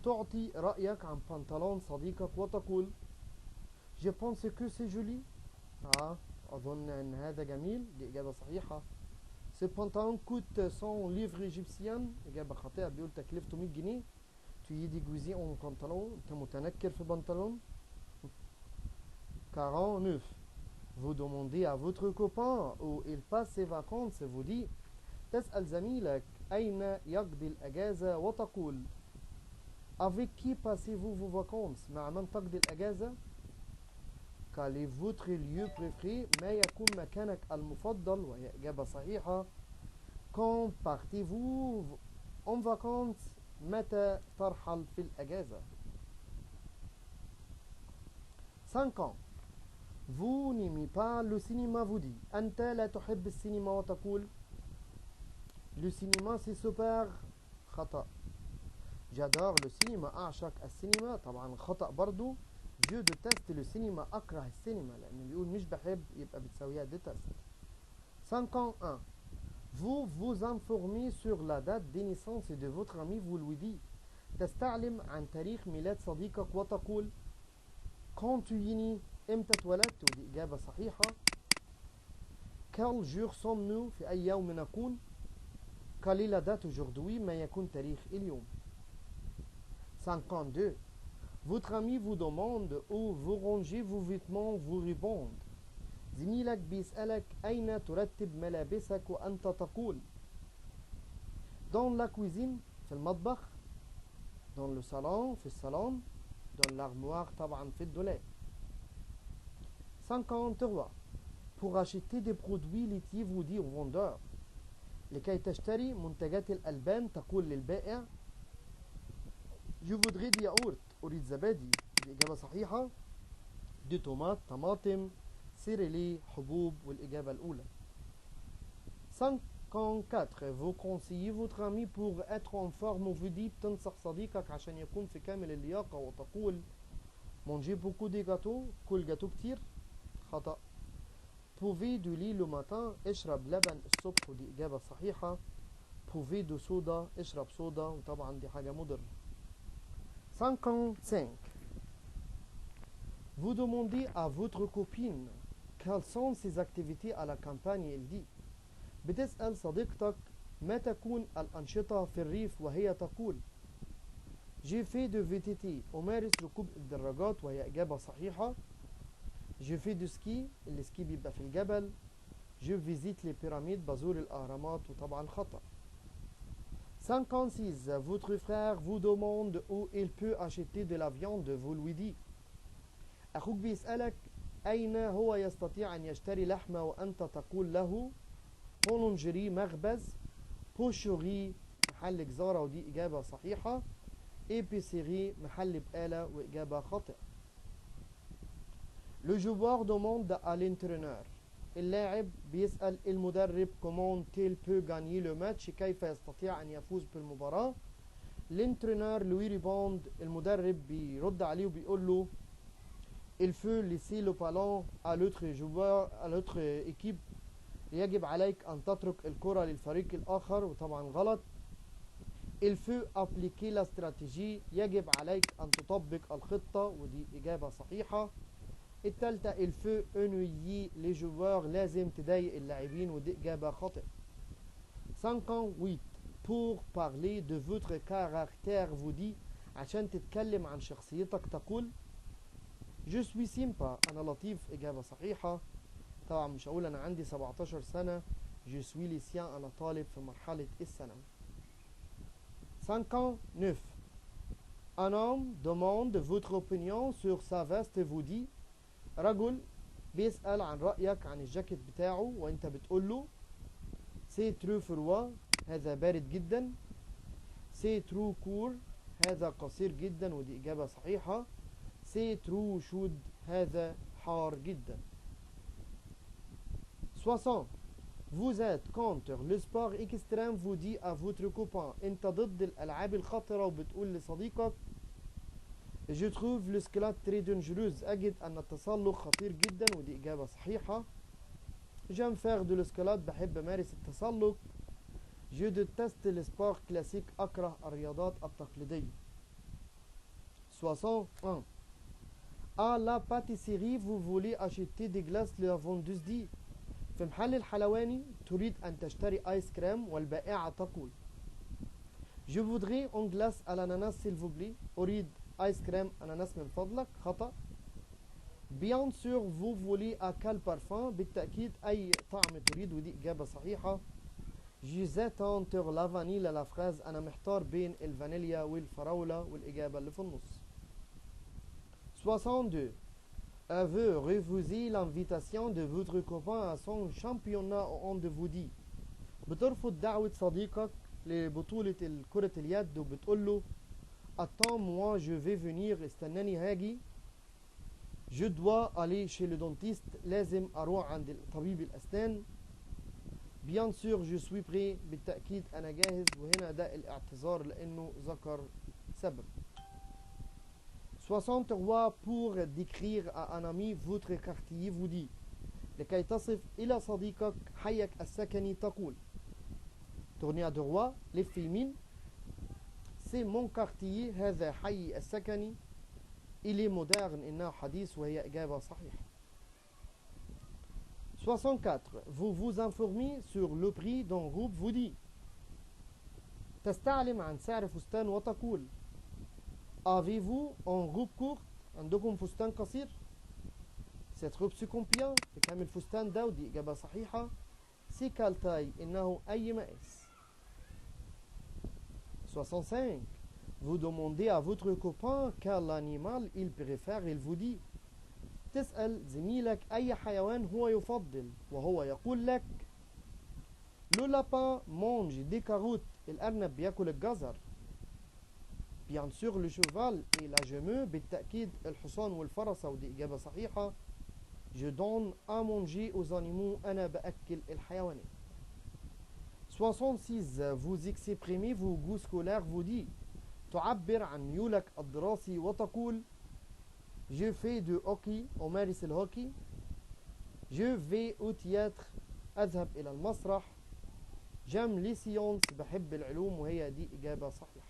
A: تعطي رأيك عن بنطلون صديقك وتقول je pense que c'est joli، أظن أن هذا جميل، دي إجابة صحيحة. ce pantalon coûte 100 livres égyptiennes، إجابة خاطئة، بيقول تكلفته 100 جنيه. tu y déguisé en pantalon، أنت متنكر في بنطلون. 49. Vous demandez à votre copain où il passe ses vacances vous dit، تسأل زميلك أين يقضي الأجازة وتقول avec qui passez-vous vos vacances، مع من تقضي الأجازة. quel est votre lieu préféré، ما يكون مكانك المفضل، وهي إجابة صحيحة. quand partez-vous en vacances، متى ترحل في الأجازة. 50. vous n'aimez pas le cinéma vous dit، أنت لا تحب السينما وتقول le cinéma c'est super، خطأ. j'adore le cinéma، أعشق السينما، طبعا خطأ برضو. je déteste le cinéma، أكره السينما، لأنه بيقول مش بحب يبقى بتساويها déteste. 51. vous vous informez sur la date de naissance de votre ami vous lui dit، تستعلم عن تاريخ ميلاد صديقك وتقول quand tu es né، امتى اتولدت، ودي إجابة صحيحة. quel jour sommes-nous، في أي يوم نكون. quelle est la date aujourd'hui، ما يكون تاريخ اليوم. 52. votre ami vous demande où vous rangez vos vêtements vous répond، زميلك بيسألك أين ترتب ملابسك وأنت تقول dans la cuisine، في المطبخ. dans le salon، في الصالون. dans l'armoire، طبعا في الدولاب. 53. pour acheter des produits laitiers vous dit au vendeur، لكي تشتري منتجات الألبان تقول للبائع je voudrais du yaourt، أريد زبادي، دي إجابة صحيحة. دي تومات طماطم، سيريلي حبوب، والإجابة الأولى. 54. Vous conseillez votre ami pour être en forme vous dit بتنصح صديقك عشان يكون في كامل اللياقة وتقول manger beaucoup de gâteaux كل جاتو كتير. خطأ. Buvez du lait le matin اشرب لبن الصبح ودي إجابة صحيحة. Buvez de soda اشرب صودا وطبعا دي حاجة مضرة. 55. Vous demandez à votre copine quelles sont ses activités à la campagne il dit بتسأل صديقتك ما تكون الأنشطة في الريف وهي تقول J'ai fait de VTT أمارس ركوب الدراجات وهي إجابة صحيحة. J'ai fait de ski السكي بيبقى في الجبل. Je visite les pyramides بزور الأهرامات وطبعا خطأ. 56. Votre frère vous demande où il peut acheter de la viande vous lui dit أخوك بيسألك أين هو يستطيع أن يشتري لحمة وأنت تقول له بولونجري مخبز، بوشوري محل جزارة ودي إجابة صحيحة. إيبيسيري محل بقالة وإجابة خاطئة. Le joueur demande à l'entraîneur اللاعب بيسأل المدرب comment il peut gagner le match كيف يستطيع أن يفوز بالمباراة. l'entraîneur lui répond المدرب بيرد عليه وبيقول له il faut laisser le ballon à l'autre joueur à l'autre équipe يجب عليك أن تترك الكرة للفريق الآخر وطبعا غلط. il faut appliquer la stratégie يجب عليك أن تطبق الخطة ودي إجابة صحيحة. التالتة il faut ennuyer les joueurs لازم تضايق اللاعبين ودي إجابة خاطئة. 58. pour parler de votre caractère vous dit عشان تتكلم عن شخصيتك تقول je suis sympa أنا لطيف إجابة صحيحة. طبعا مش هقول أنا عندي 17 سنة je suis lycéen أنا طالب في مرحلة الثانوي. 59. un homme demande votre opinion sur sa veste vous dit رجل بيسأل عن رأيك عن الجاكيت بتاعه وانت بتقول له c'est trop froid هذا بارد جدا. c'est trop court هذا قصير جدا ودي إجابة صحيحة. c'est trop chaud هذا حار جدا. 60. vous êtes contre le sport extrême vous dit à votre copain انت ضد الألعاب الخطرة وبتقول لصديقك je trouve l'escalade très dangereuse أجد أن التسلق خطير جدا ودي إجابة صحيحة. j'aime faire de l'escalade بحب أمارس التسلق. je déteste le sport classique أكره الرياضات التقليدية. 61. à la pâtisserie vous voulez acheter des glaces la vendeuse dit في محل الحلواني تريد أن تشتري آيس كريم والبائعة تقول je voudrais une glace à l'ananas s'il vous plaît أريد آيس كريم أناناس من فضلك. خطأ. bien sûr vous voulez à quel parfum بالتأكيد أي طعم تريد ودي إجابة صحيحة. j'hésite entre la vanille la fraise أنا محتار بين الفانيليا والفراولة والإجابة اللي في النص. 62. avez refusé l'invitation de votre copain à son championnat au hand vous dit بترفض دعوة صديقك لبطولة كرة اليد وبتقول له attends moi je vais venir استناني هاجي. je dois aller chez le dentiste لازم أروح عند طبيب الأسنان. bien sûr je suis prêt بالتأكيد أنا جاهز وهنا ده الاعتذار لأنه ذكر سبب. 63. pour décrire à un ami votre quartier vous dit لكي تصف إلى صديقك حيك السكني تقول tournez à droite لف يمين c'est mon quartier هذا حي السكني. il est moderne إنه حديث وهي إجابة صحيحة. 64. vous vous informez sur le prix d'un robe vous dit تستعلم عن سعر فستان وتقول avez-vous un robe court عندكم فستان قصير. cette robe c'est combien بكام الفستان ده ودي إجابة صحيحة. c'est quelle taille إنه أي مقاس. 65. vous demandez à votre copain quel animal il préfère il vous dit تسأل زميلك أي حيوان هو يفضل وهو يقول لك le lapin mange des carottes الأرنب بياكل الجزر. Bien sûr le cheval et la jument. بالتأكيد الحصان والفرسة ودي إجابة صحيحة. Je donne à manger aux animaux. أنا بأكل الحيوانات. 66. Vous exprimez vos goûts scolaires. Vous dites تعبر عن ميولك الدراسي وتقول Je fais du hockey. أمارس الهوكي. Je vais au théâtre. أذهب إلى المسرح. J'aime les sciences. بحب العلوم وهي دي إجابة صحيحة.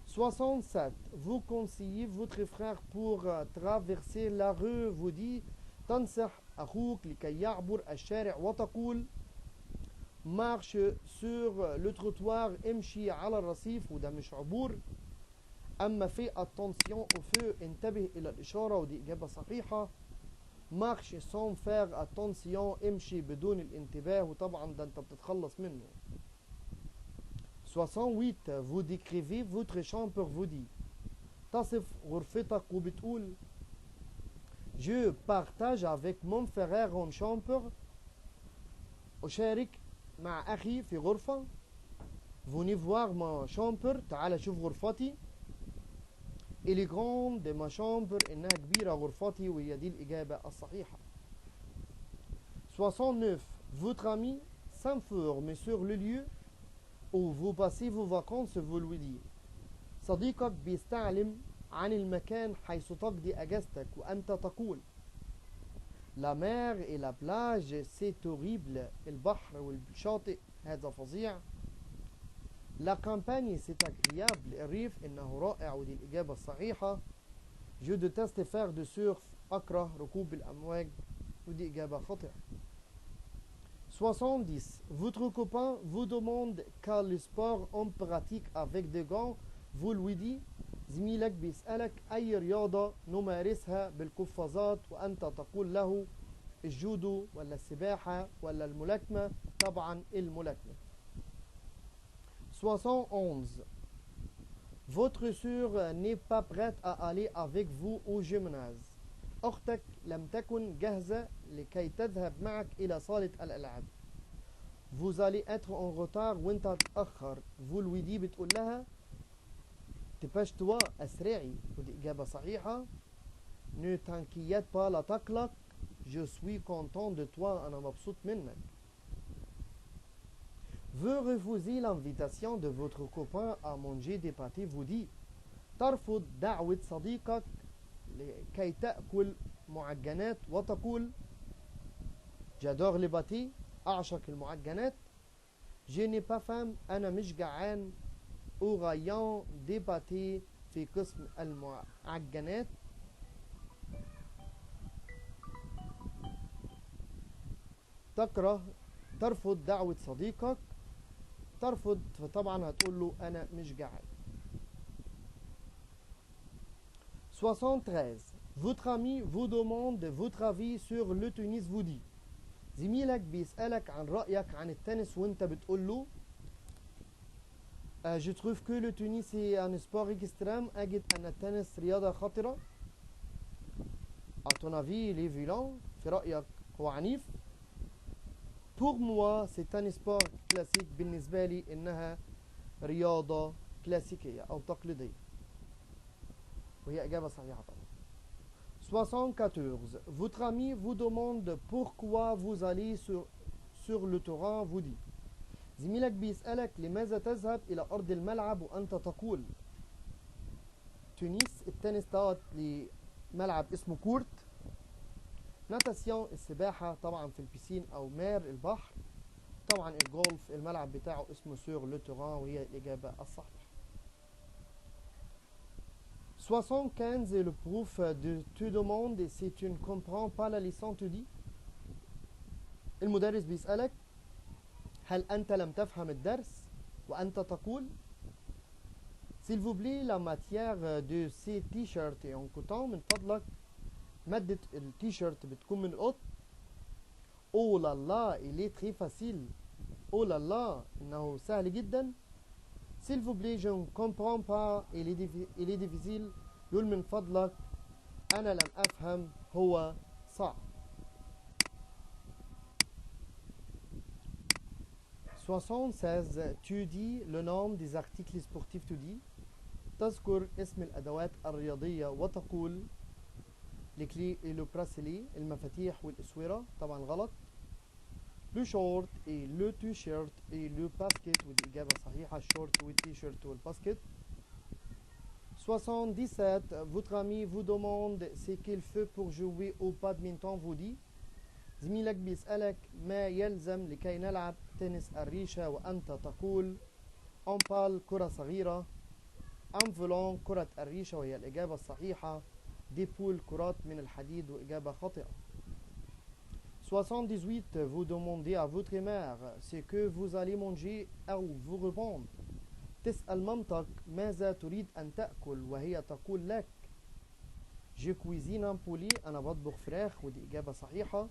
A: 67. Vous conseillez votre frère pour traverser la rue. Vous dites تنصح أخوك لكي يعبر الشارع وتقول marche sur le trottoir. امشي على الرصيف وده مش عبور. أما في attention au feu انتبه إلى الإشارة ودي إجابة صحيحة. marche sans faire attention. امشي بدون الانتباه وطبعا ده أنت بتتخلص منه. 68. Vous décrivez votre chambre. Vous dites تصف غرفتك وبتقول Je partage avec mon frère une chambre. أشارك مع أخي في غرفة. Venez voir ma chambre. تعال شوف غرفتي. Elle est grande ma chambre. إنها كبيرة غرفتي وهي دي الإجابة الصحيحة. 69. Votre ami s'informe sur le lieu où vous passez vos vacances. Vous lui dites صديقك بيستعلم عن المكان حيث تقضي أجازتك وأنت تقول La mer et la plage c'est horrible. البحر والشاطئ هذا فظيع. La campagne c'est agréable. الريف إنه رائع ودي الإجابة الصحيحة. Je déteste faire de surf. أكره ركوب الأمواج ودي إجابة خاطئة. 70. Votre copain vous demande quel sport on pratique avec des gants. Vous lui dites زميلك بيسألك أي رياضة نمارسها بالقفازات وأنت تقول له الجودو ولا السباحة ولا الملاكمة. طبعا الملاكمة. 71. Votre sœur n'est pas prête à aller avec vous au gymnase. أختك لم تكن جاهزة لكي تذهب معك إلى صالة الألعاب. Vous allez être en retard. وانت هتتأخر. Vous lui dites بتقول لها dépêche-toi. أسرعي ودي إجابة صحيحة. Ne t'inquiète pas. لا تقلق. Je suis content de toi. أنا مبسوط منك. Vous refusez l'invitation de votre copain à manger des pâtés. Vous dites ترفض دعوة صديقك لكي تأكل معجنات وتقول j'adore les pâtés. أعشق المعجنات. Je n'ai pas faim. أنا مش جعان. au rayon des pâtés. في قسم المعجنات. ترفض دعوة صديقك. ترفض فطبعا هتقول له أنا مش جعان. 73. Votre ami vous demande votre avis sur le tennis. Vous dit زميلك بيسألك عن رأيك عن التنس وانت بتقول له Je trouve que le tennis est un sport extrême. أجد أن التنس رياضة خطرة. À ton avis il est violent. في رأيك هو عنيف. Pour moi c'est un sport classique. بالنسبة لي إنها رياضة كلاسيكية أو تقليدية وهي إجابة صحيحة طبعا. 74. Votre ami vous demande pourquoi vous allez sur le terrain. Vous dit زميلك بيسألك لماذا تذهب إلى أرض الملعب وأنت تقول تونس. التنس دوت لملعب اسمه كورت. ناتاسيون السباحة طبعا في البسين أو مار البحر. طبعا الجولف الملعب بتاعه اسمه سور لو تيران وهي الإجابة الصحيحة. 75. Le prof te demande si tu ne comprends pas la leçon. Tu dis المدرس بيسألك هل أنت لم تفهم الدرس وأنت تقول s'il vous plaît la matière de ces t-shirts est en coton. من فضلك مادة التيشيرت بتكون من القطن. oh là là il est très facile. oh là là إنه سهل جدا. s'il vous plaît je ne comprends pas il est difficile. يقول من فضلك أنا لم أفهم هو صعب. 76 tu dis le nom des articles sportifs tu dis تذكر اسم الأدوات الرياضية وتقول الكلي لو براسيلي المفاتيح والأسورة طبعا غلط. لو شورت et le t-shirt et le basket ودي إجابة صحيحة الشورت والتيشيرت والباسكت. 77 votre ami vous demande ce qu'il fait pour jouer au badminton vous dit زميلك بيسألك ما يلزم لكي نلعب تنس الريشة وأنت تقول on parle كرة صغيرة un volant كرة الريشة وهي الإجابة الصحيحة des poules كرات من الحديد وإجابة خاطئة. 78 vous demandez à votre mère ce que vous allez manger أو vous répondre تسأل مامتك ماذا تريد أن تأكل وهي تقول لك je cuisine un poulet أنا بطبخ فراخ ودي إجابة صحيحة.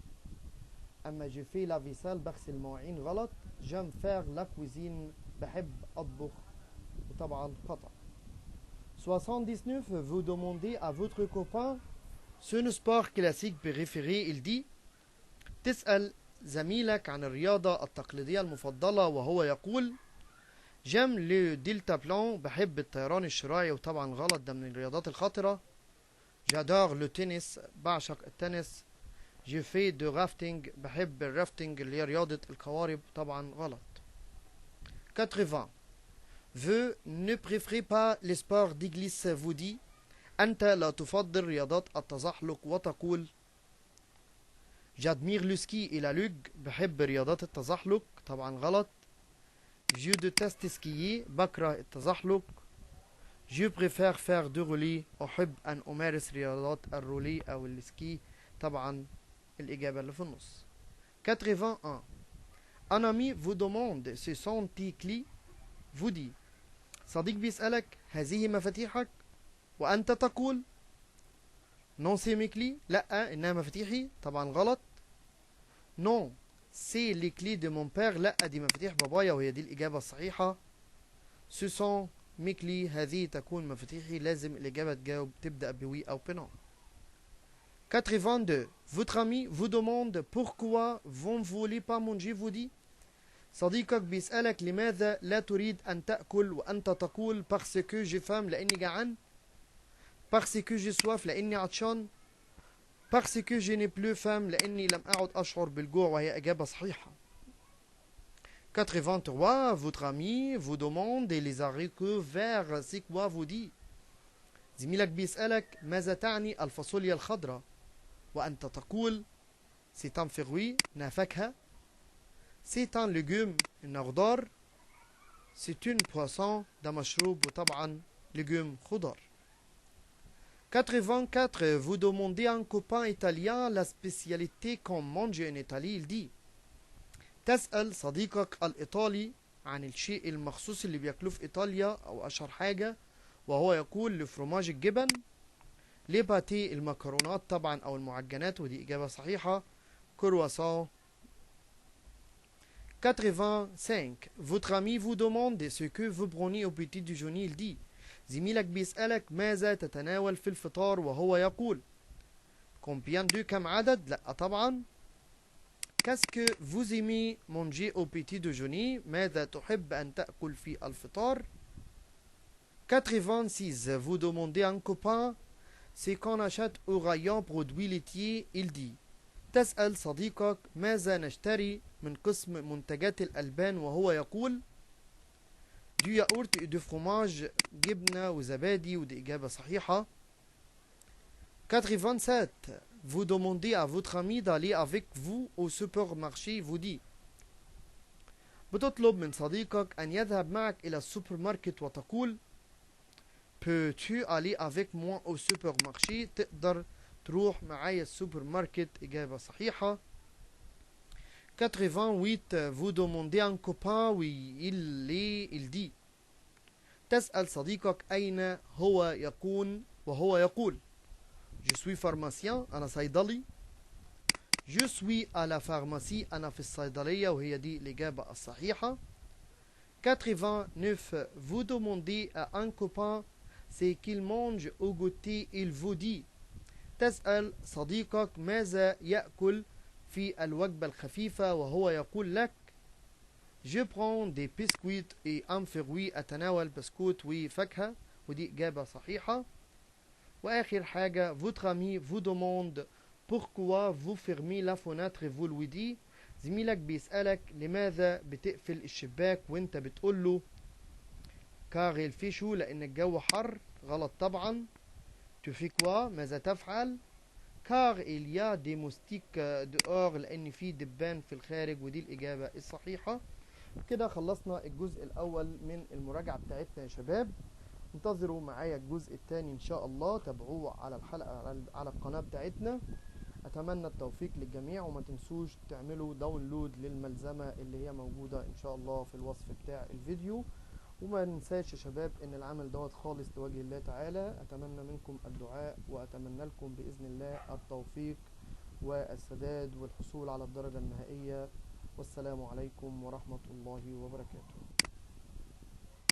A: أما je fais la vaisselle بغسل المواعين غلط j'aime faire la cuisine بحب أطبخ وطبعا خطأ. 79 vous demandez à votre copain son sport classique préféré il dit تسأل زميلك عن الرياضة التقليدية المفضلة وهو يقول j'aime le deltaplon بحب الطيران الشراعي وطبعا غلط ده من الرياضات الخطرة. j'adore le tennis بعشق التنس je fais de rafting بحب الرافتنج اللي هي رياضة القوارب طبعا غلط. 80 vous ne préférez pas les sports de glisse vous dit أنت لا تفضل رياضات التزحلق وتقول j'admire le ski et la luge بحب رياضات التزحلق طبعا غلط. je déteste skier بكره التزحلق. je préfère faire du roulis أحب أن أمارس رياضات الرولي أو السكي طبعا الإجابة اللي في النص. 81 un ami vous demande ce sont tes clés vous dit صديق بيسألك هذه مفاتيحك وأنت تقول non c'est mes clés لا إنها مفاتيحي طبعا غلط. non c'est les clés de mon père لا دي مفاتيح بابايا وهي دي الإجابة الصحيحة. ce sont mes clés هذه تكون مفاتيحي لازم الإجابة تجاوب تبدأ بوي أو بنون. 82 votre ami vous demande pourquoi vous ne voulez pas manger vous dit صديقك بيسألك لماذا لا تريد أن تأكل وأنت تقول parce que j'ai faim لأني جعان parce que j'ai soif لأني عطشان parce que je n'ai plus faim لأني لم أعد أشعر بالجوع وهي إجابة صحيحة. 83 votre ami vous demande les haricots verts c'est quoi vous dit زميلك بيسألك ماذا تعني الفاصوليا الخضراء وأنت تقول c'est un fruit إنها فاكهة c'est un légume إنها خضار c'est une poisson ده مشروب وطبعا légume خضار. 84 vous demandez à un copain italien la spécialité qu'on mange en Italie il dit تسأل صديقك الإيطالي عن الشيء المخصوص اللي بياكلوه في إيطاليا أو أشهر حاجة وهو يقول لفرماج الجبن لباتي المكرونات طبعا أو المعجنات ودي إجابة صحيحة كرواسون. 85 votre ami vous demande ce que vous prenez au petit déjeuner il dit زميلك بيسألك ماذا تتناول في الفطار وهو يقول combien de كم عدد لا طبعا. qu'est-ce que vous aimez manger au petit déjeuner ماذا تحب أن تأكل في الفطار. 86 vous demandez à un copain ce qu'on achète au rayon produits laitiers il dit تسأل صديقك ماذا نشتري من قسم منتجات الألبان وهو يقول du yaourt et du fromage جبنة وزبادي ودي إجابة صحيحة. 87 vous demandez à votre ami d'aller avec vous au supermarché vous dit بتطلب من صديقك أن يذهب معك إلى السوبر ماركت وتقول peux-tu aller avec moi au supermarché تقدر تروح معايا السوبر ماركت إجابة صحيحة. 88 vous demandez à un copain oui il dit تسأل صديقك أين هو يكون وهو يقول je suis pharmacien أنا صيدلي je suis à la pharmacie أنا في الصيدلية وهي دي الإجابة الصحيحة. 89 vous demandez à un copain ce qu'il mange au goûter il vous dit تسأل صديقك ماذا يأكل في الوجبة الخفيفة وهو يقول لك Je prends des biscuits et un fruit. أتناول بسكوت وفاكهة، ودي إجابة صحيحة. وآخر حاجة votre ami vous demande pourquoi vous fermez la fenêtre vous lui dites. زميلك بيسألك لماذا بتقفل الشباك وانت بتقول له car il fait chaud لأن الجو حر. غلط طبعا. tu fais quoi ماذا تفعل. car il y a des moustiques dehors لأن في دبان في الخارج، ودي الإجابة الصحيحة. كده خلصنا الجزء الأول من المراجعة بتاعتنا يا شباب. انتظروا معايا الجزء الثاني إن شاء الله، تابعوه على الحلقة على القناة بتاعتنا. أتمنى التوفيق للجميع، وما تنسوش تعملوا داونلود للملزمة اللي هي موجودة إن شاء الله في الوصف بتاع الفيديو. وما ننساش يا شباب ان العمل دوت خالص لوجه الله تعالى. اتمنى منكم الدعاء، واتمنى لكم باذن الله التوفيق والسداد والحصول على الدرجة النهائية. والسلام عليكم ورحمة الله وبركاته.